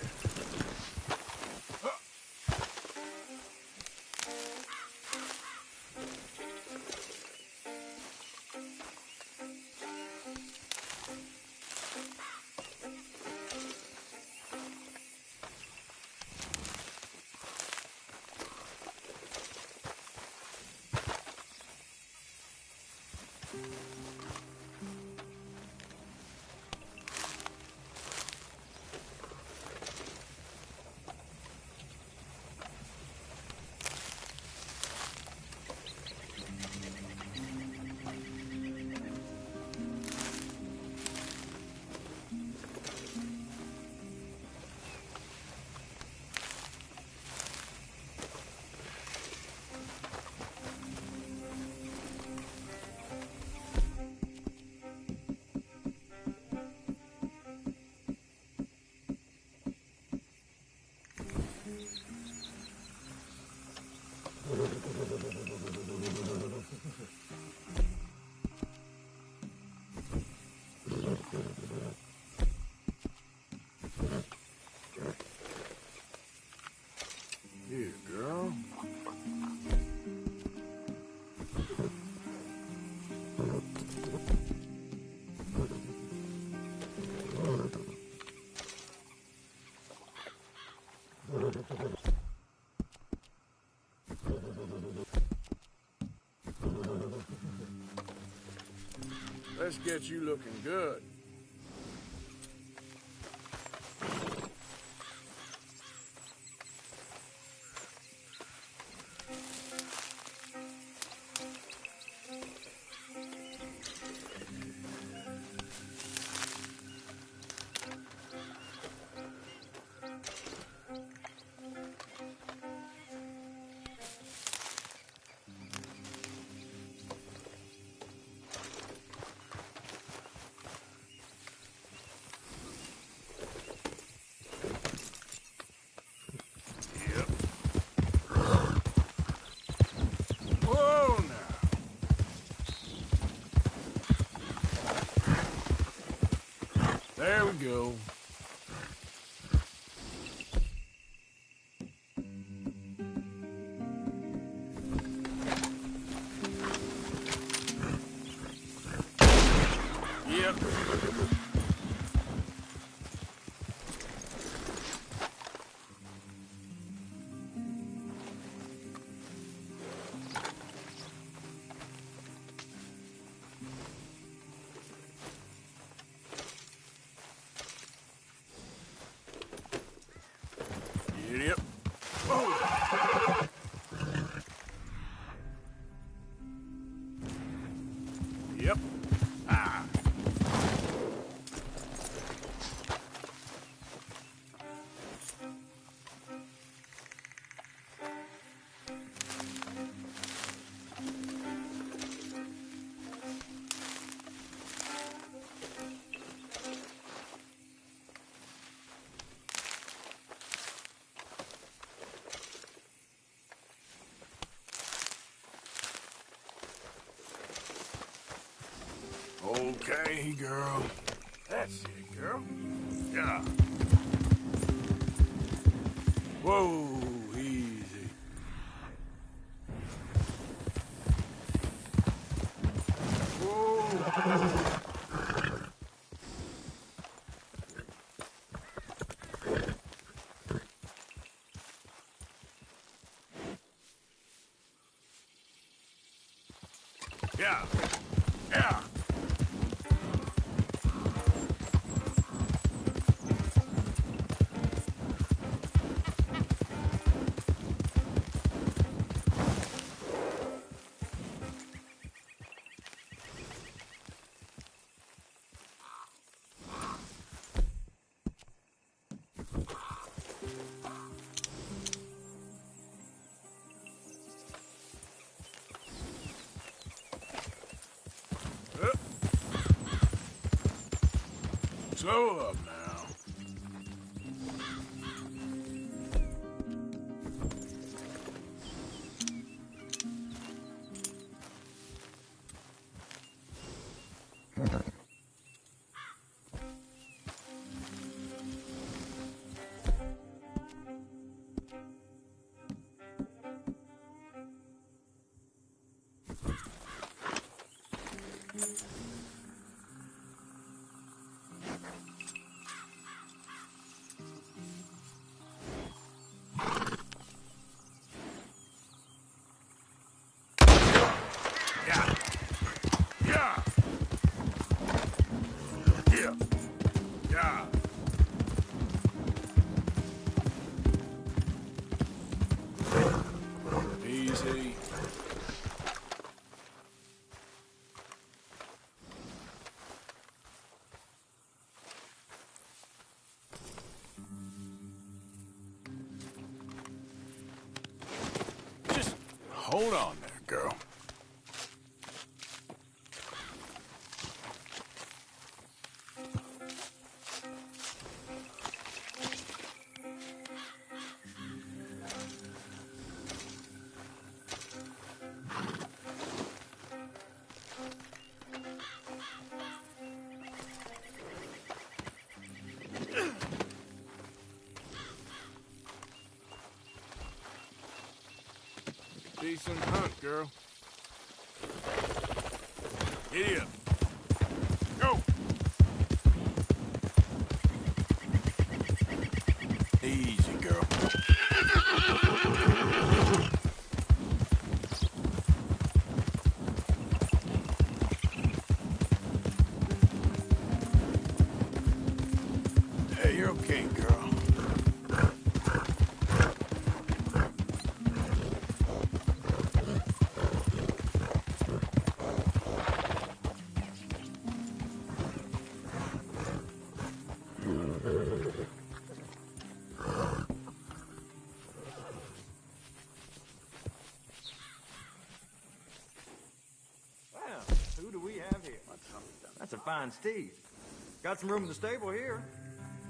Here, girl. Let's get you looking good. Whoa, now. There we go. Yep. Yep. Oh. Yep. Ah. Okay, girl. That's it, girl. Yeah. Whoa, easy. Yeah. Yeah. Slow up now. Easy. Just hold on there, girl. Decent hunt, girl. Giddy up. Go! Easy, girl. Hey, you're okay, girl. Who do we have here? That's a fine steed. Got some room in the stable here.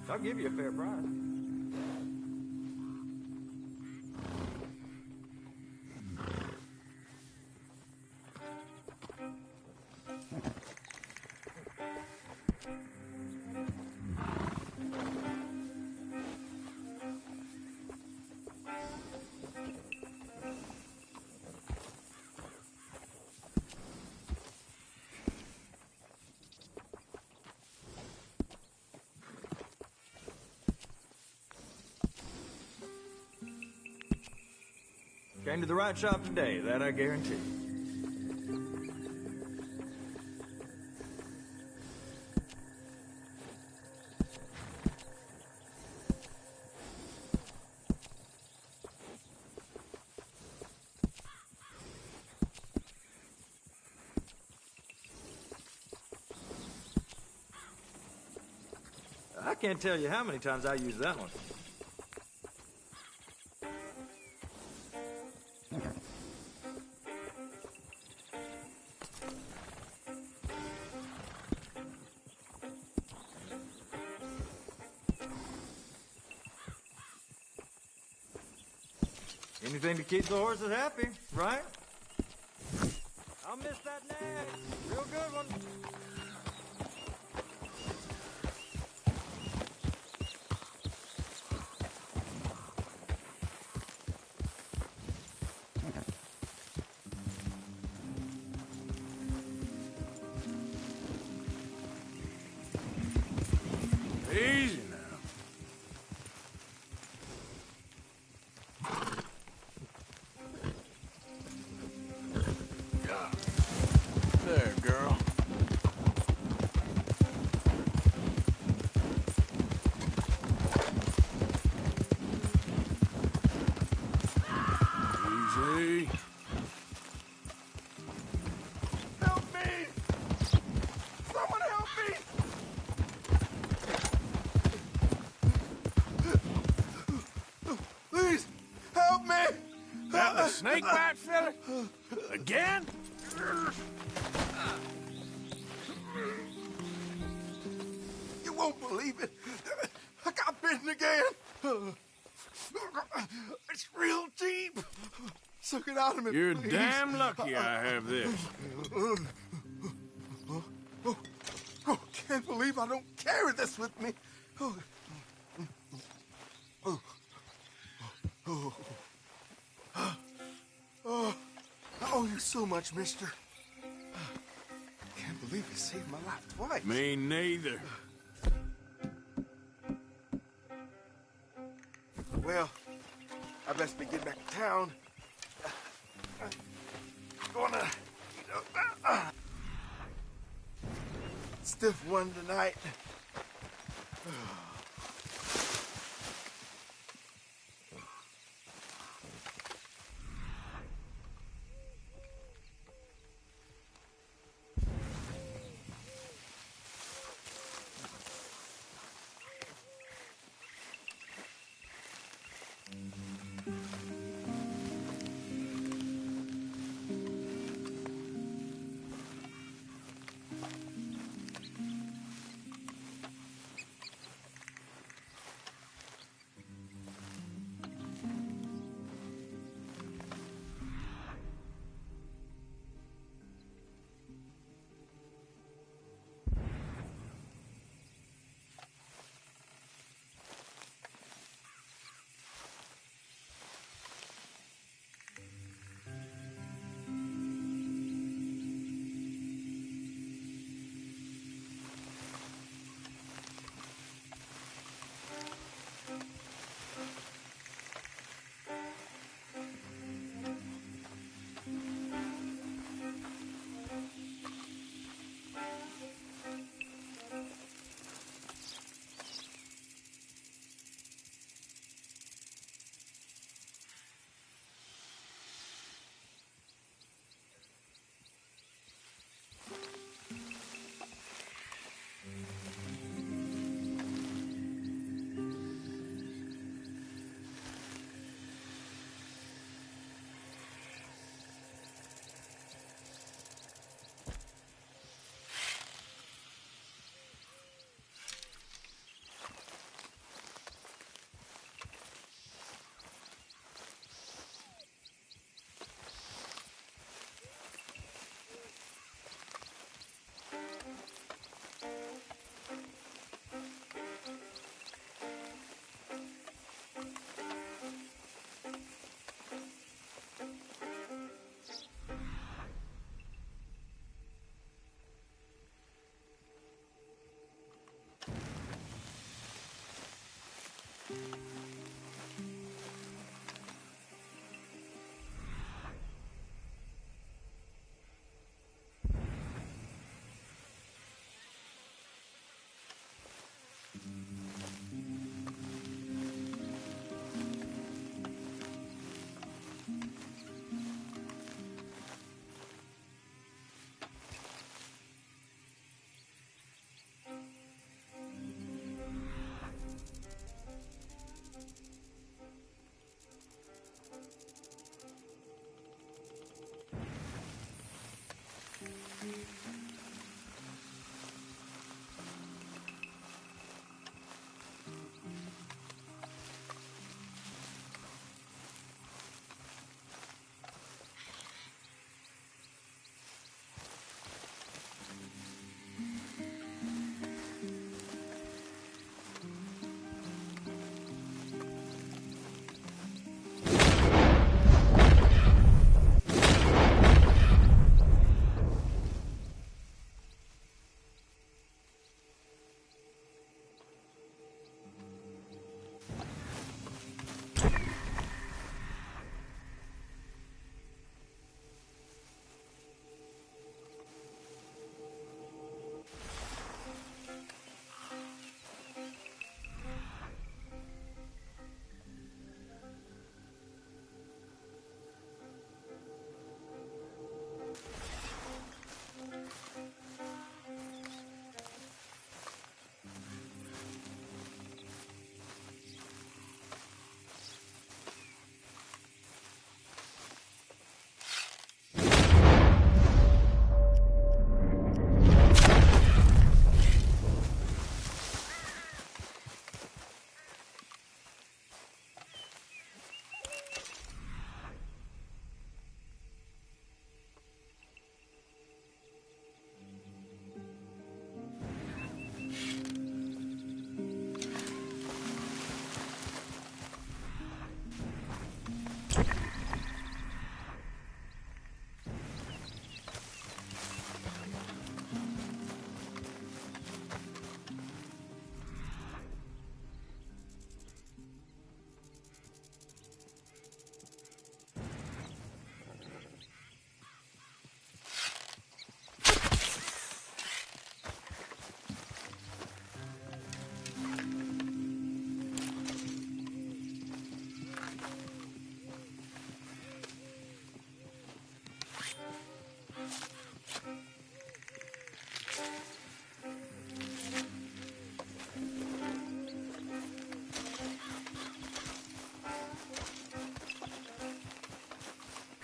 I'll give you a fair price. Came to the right shop today, that I guarantee. I can't tell you how many times I use that one. Anything to keep the horses happy, right? I'll miss that nag. Real good one. Easy now. me. Help me! Someone help me! Please, help me! That the snake bite fella? Again? You won't believe it. I got bitten again. It's real deep. Suck it out of me, You're please. damn lucky I have this. Oh, can't believe I don't carry this with me. I owe you so much, mister. Can't believe you saved my life twice. Me neither. Well, I best be getting back to town. Gonna, stiff one tonight.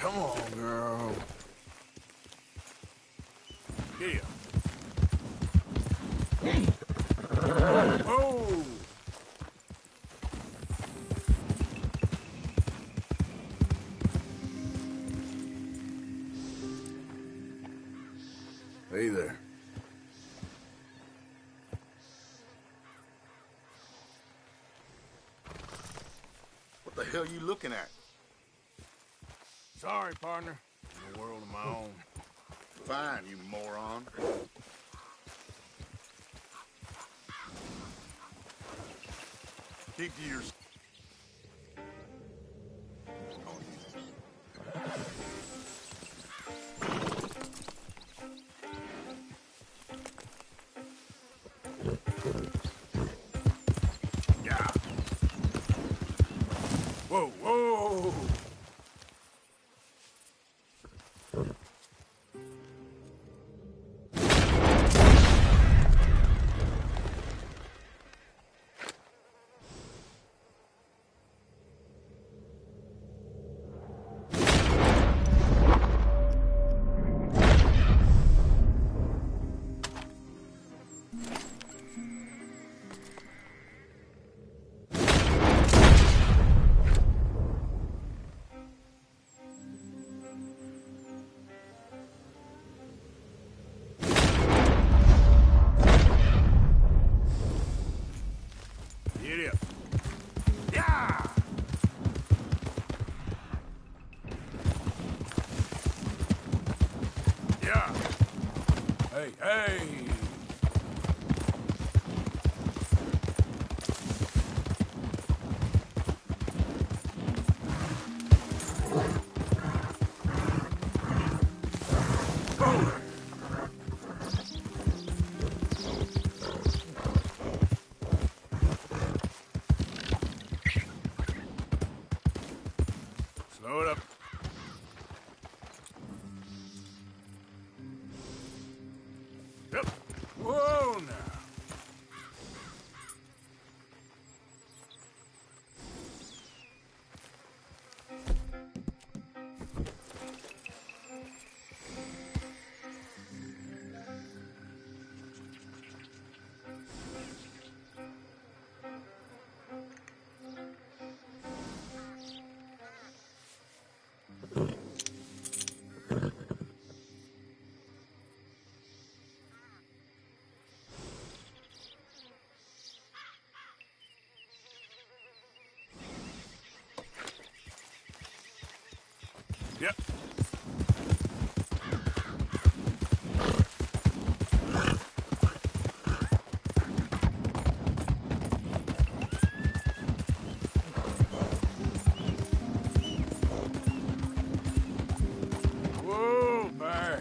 Come on, girl. Here. Oh! Hey there. What the hell you looking at? Sorry, partner. In a world of my own. Fine, you moron. Keep to yourself. Yeah. Whoa, whoa! Idiot. Yeah! Yeah! Hey, hey! Slow it up. Yep. Whoa, now. Yep. Whoa, back.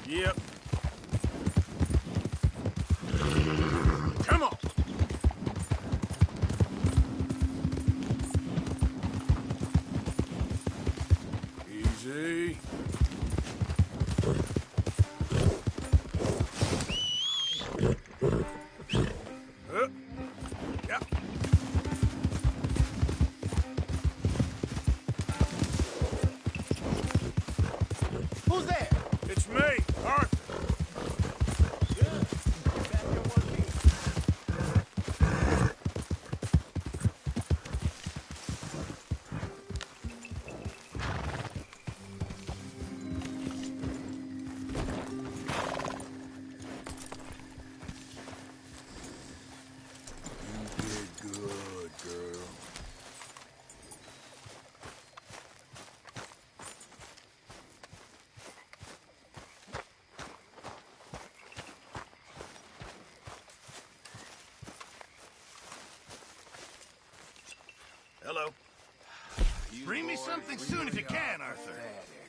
Yep. Come on. Easy. Yeah. Who's there? It's me, Arthur. Hello. Bring me something soon if you can, Arthur.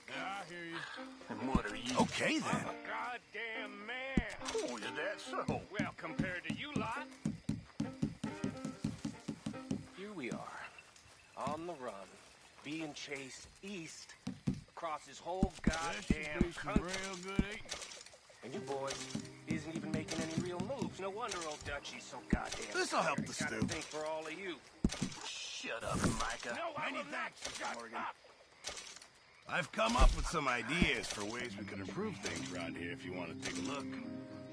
Yeah, I hear you. And what are you? Okay, then. I'm a goddamn man. Oh, is that so? Well, compared to you lot. on the run, being chased east across his whole goddamn country. Real good eating. And you boys isn't even making any real moves. No wonder old Dutchie's so goddamn. This'll help the Gotta stew. think for all of you. Shut up, Micah. No, I Many will not thanks, shut Morgan. up. I've come up with some ideas for ways we could improve things around here if you want to take a look.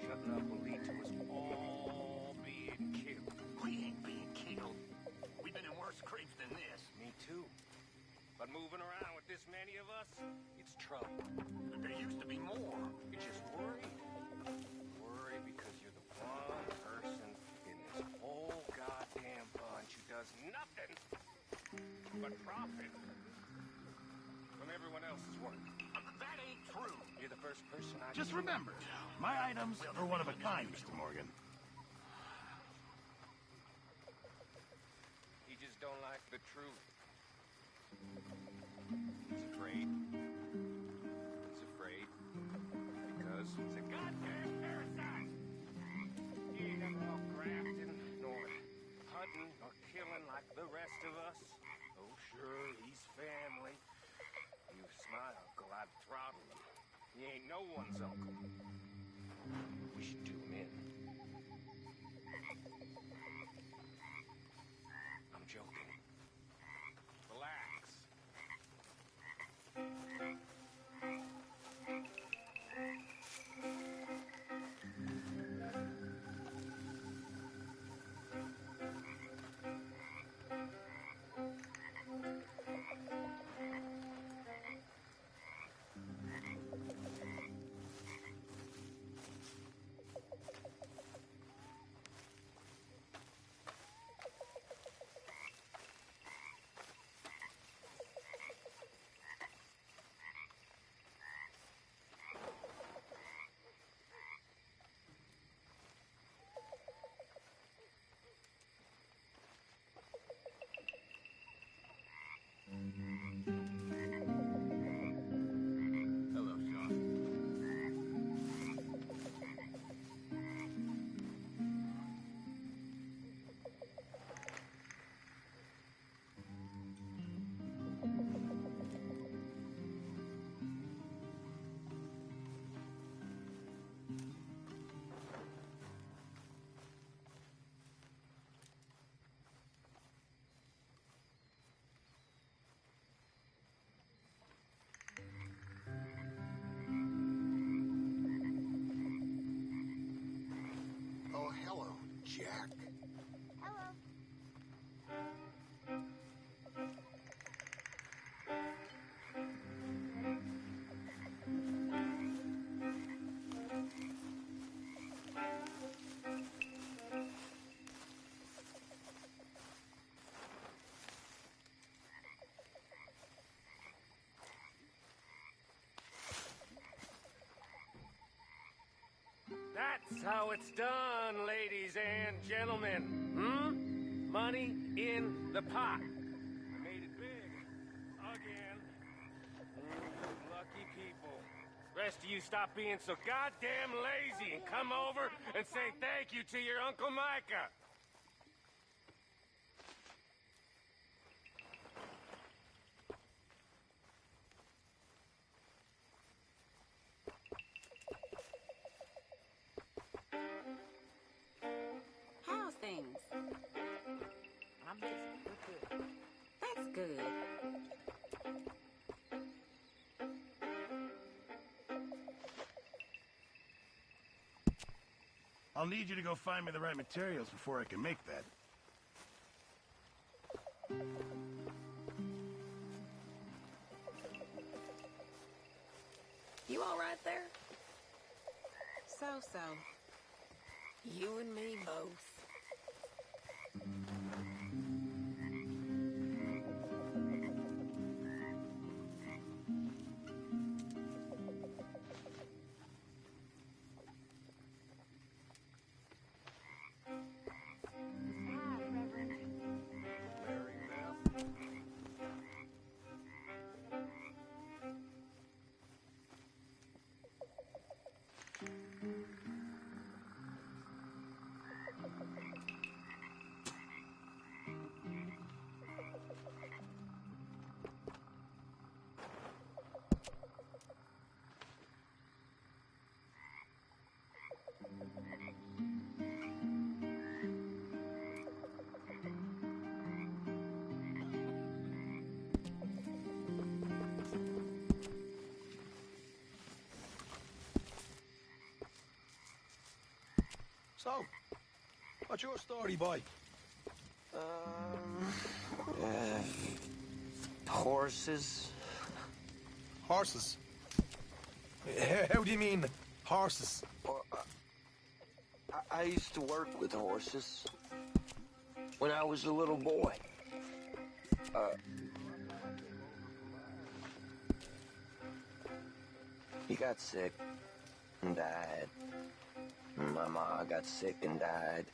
Shutting up will lead to us all being killed. We ain't being killed. We've been in worse scrapes than this. Me too. But moving around with this many of us, it's trouble. But there used to be more. You're just worried. Worried because you're the one person in this whole goddamn bunch who does nothing but profit from everyone else's work. That ain't true. You're the first person I Just remember, my items are one of a kind, Mr. Morgan. He just don't like the truth. He's afraid. He's afraid because he's a goddamn parasite. He ain't never off grafting, nor hunting, nor killing like the rest of us. Oh, sure, he's family. He was my uncle, I'd throttle him. He ain't no one's uncle. We should do him in. I'm joking. Relax. Hello, Sean. Oh, hello, Jack. Hello. That's how it's done, ladies and gentlemen. Money in the pot. I made it big. Again. Lucky people. Rest of you stop being so goddamn lazy and come over and say thank you to your Uncle Micah. How's things? I'm busy. We're good. That's good. I'll need you to go find me the right materials before I can make that. You all right there? So. You and me both. So, what's your story, boy? Horses. Horses? How do you mean, horses? I used to work with horses when I was a little boy. He got sick and died. My ma got sick and died.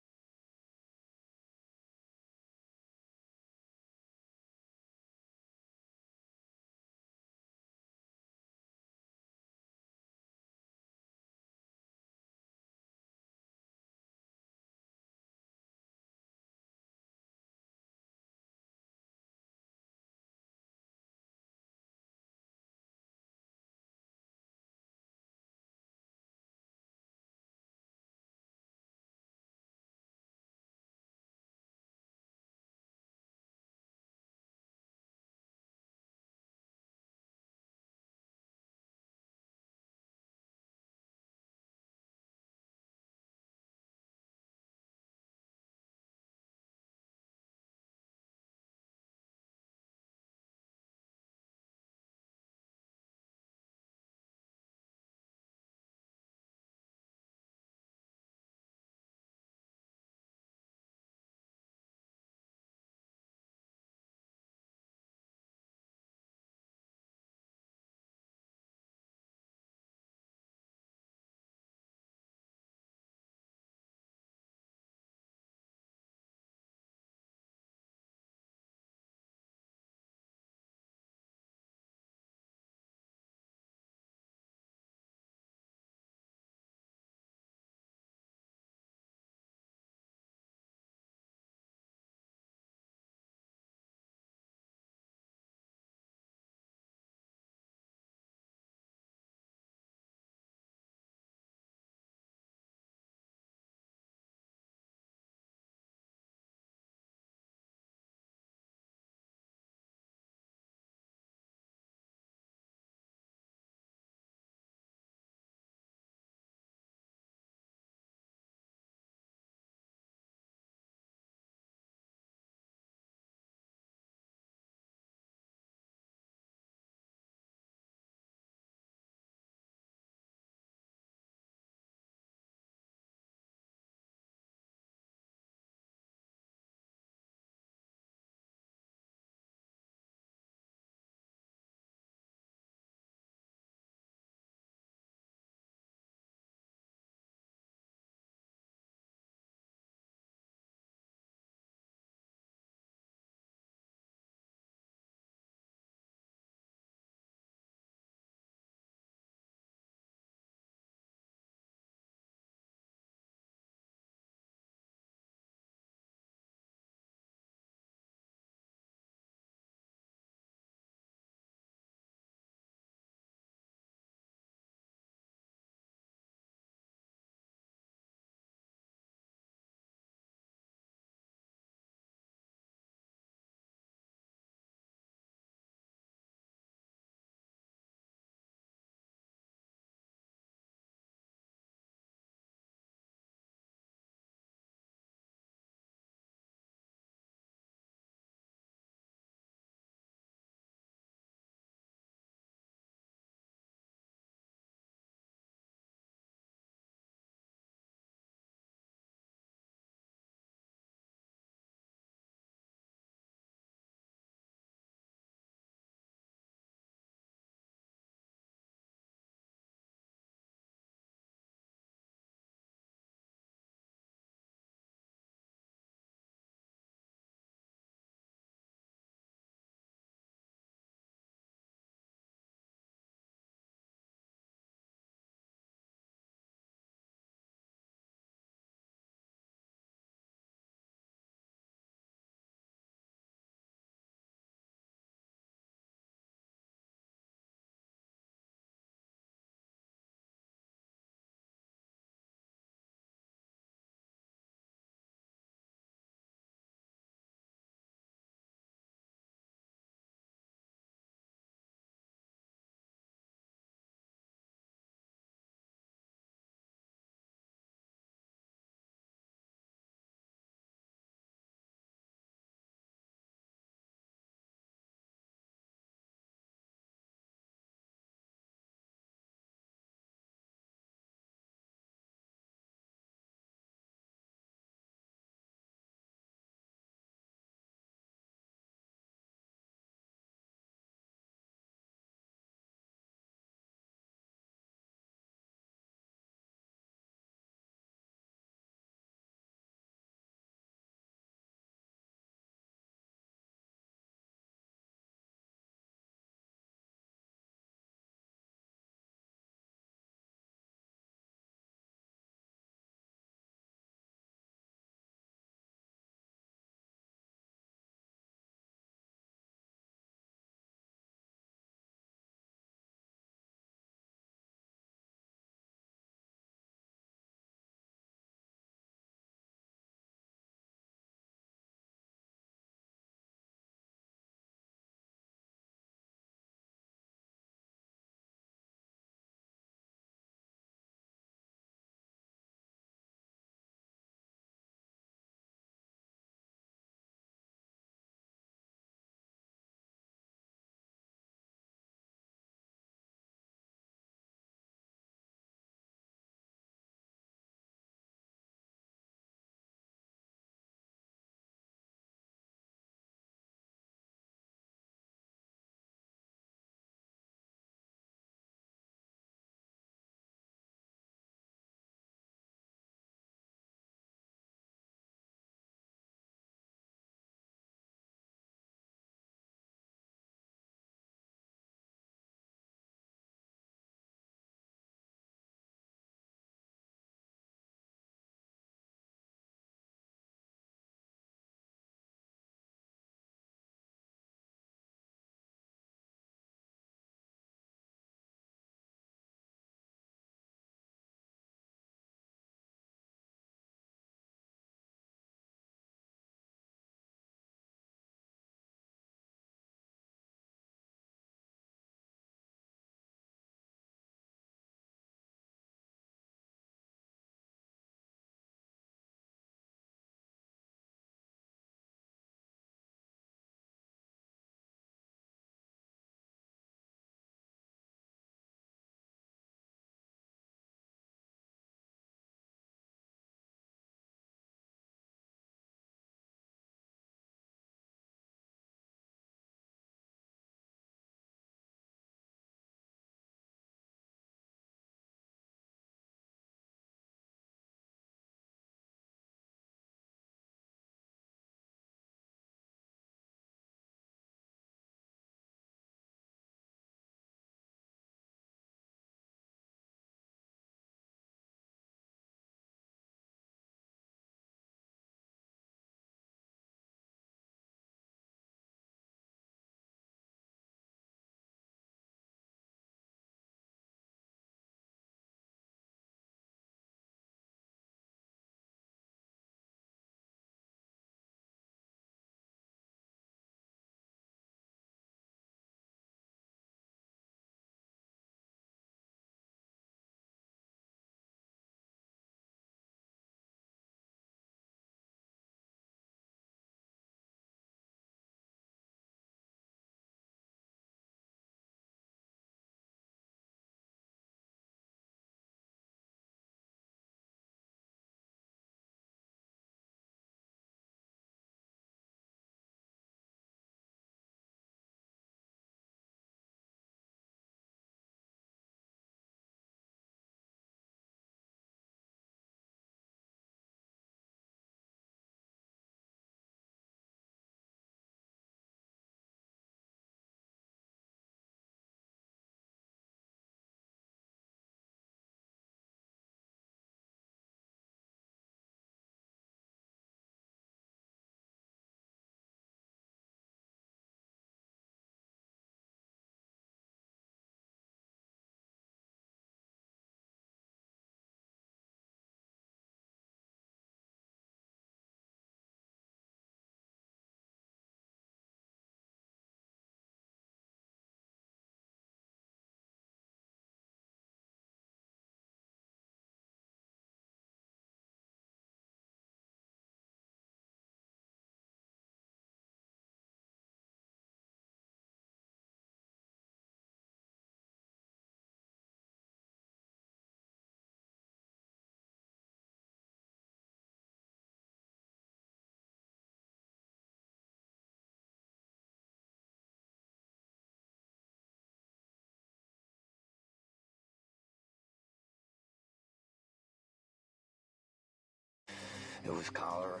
it was cholera.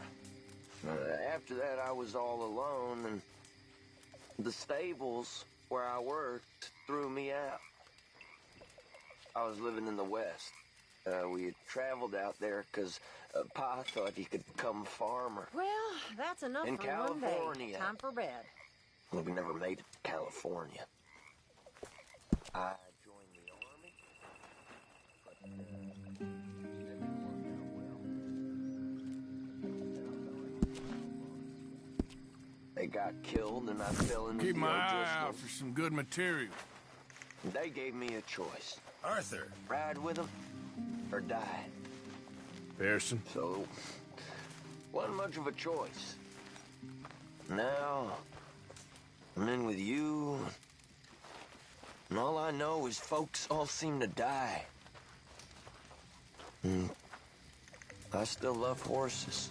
After that, I was all alone, and the stables where I worked threw me out. I was living in the West. We had traveled out there because Pa thought he could become a farmer. Well, that's enough in for California. one day. Time for bed. Well, we never made it to California. I joined the army, but it didn't work out well. They got killed, and I fell into Keep the my eye O'Driscoll. out for some good material. They gave me a choice. Arthur. Ride with them or die. Pearson. So, wasn't much of a choice. Now, I'm in with you, and all I know is folks all seem to die. And I still love horses.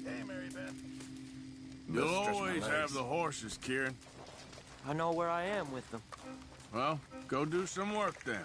Hey, Mary Beth. You'll always have the horses, Kieran. I know where I am with them. Well, go do some work then.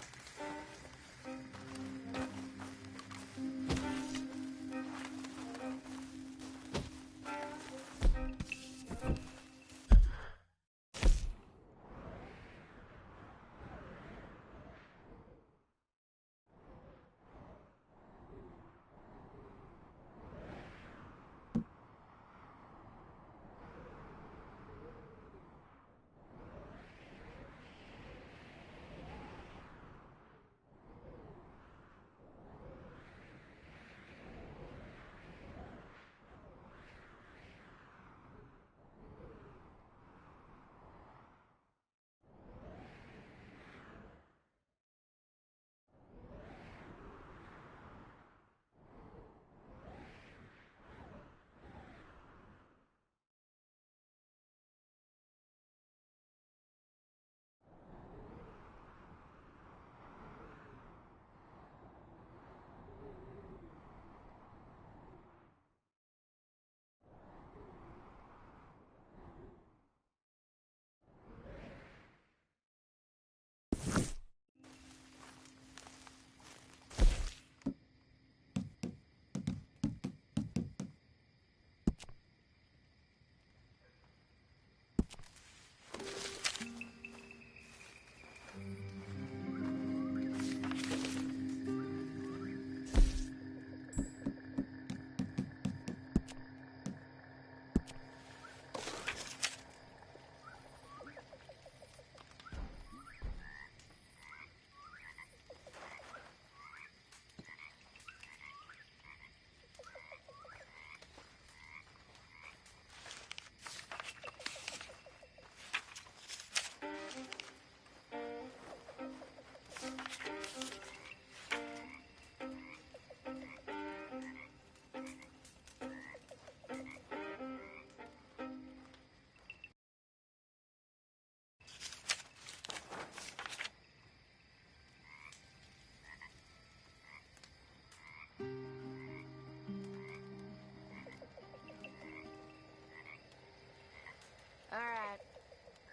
All right.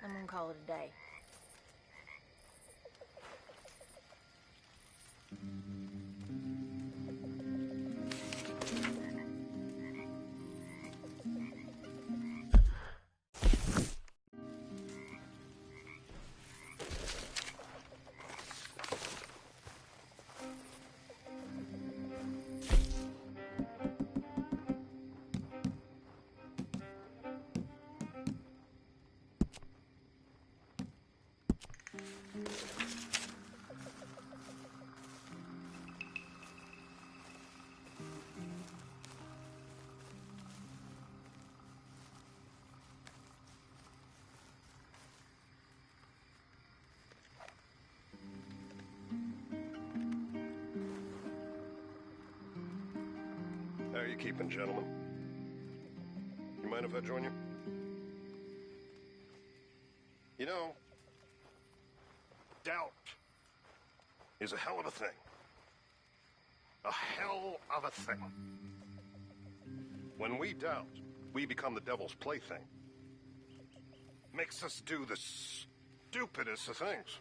I'm gonna call it a day. How are you keeping, gentlemen? You mind if I join you? You know, doubt is a hell of a thing. A hell of a thing. When we doubt, we become the devil's plaything. Makes us do the stupidest of things.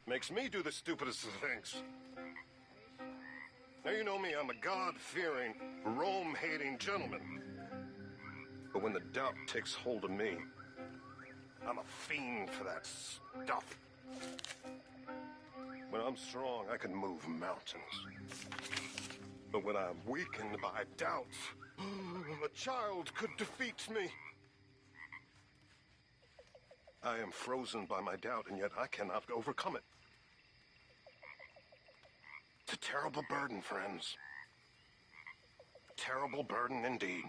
Makes me do the stupidest of things. Now, you know me, I'm a God-fearing, Rome-hating gentleman. But when the doubt takes hold of me, I'm a fiend for that stuff. When I'm strong, I can move mountains. But when I'm weakened by doubts, a child could defeat me. I am frozen by my doubt, and yet I cannot overcome it. It's a terrible burden, friends. A terrible burden indeed.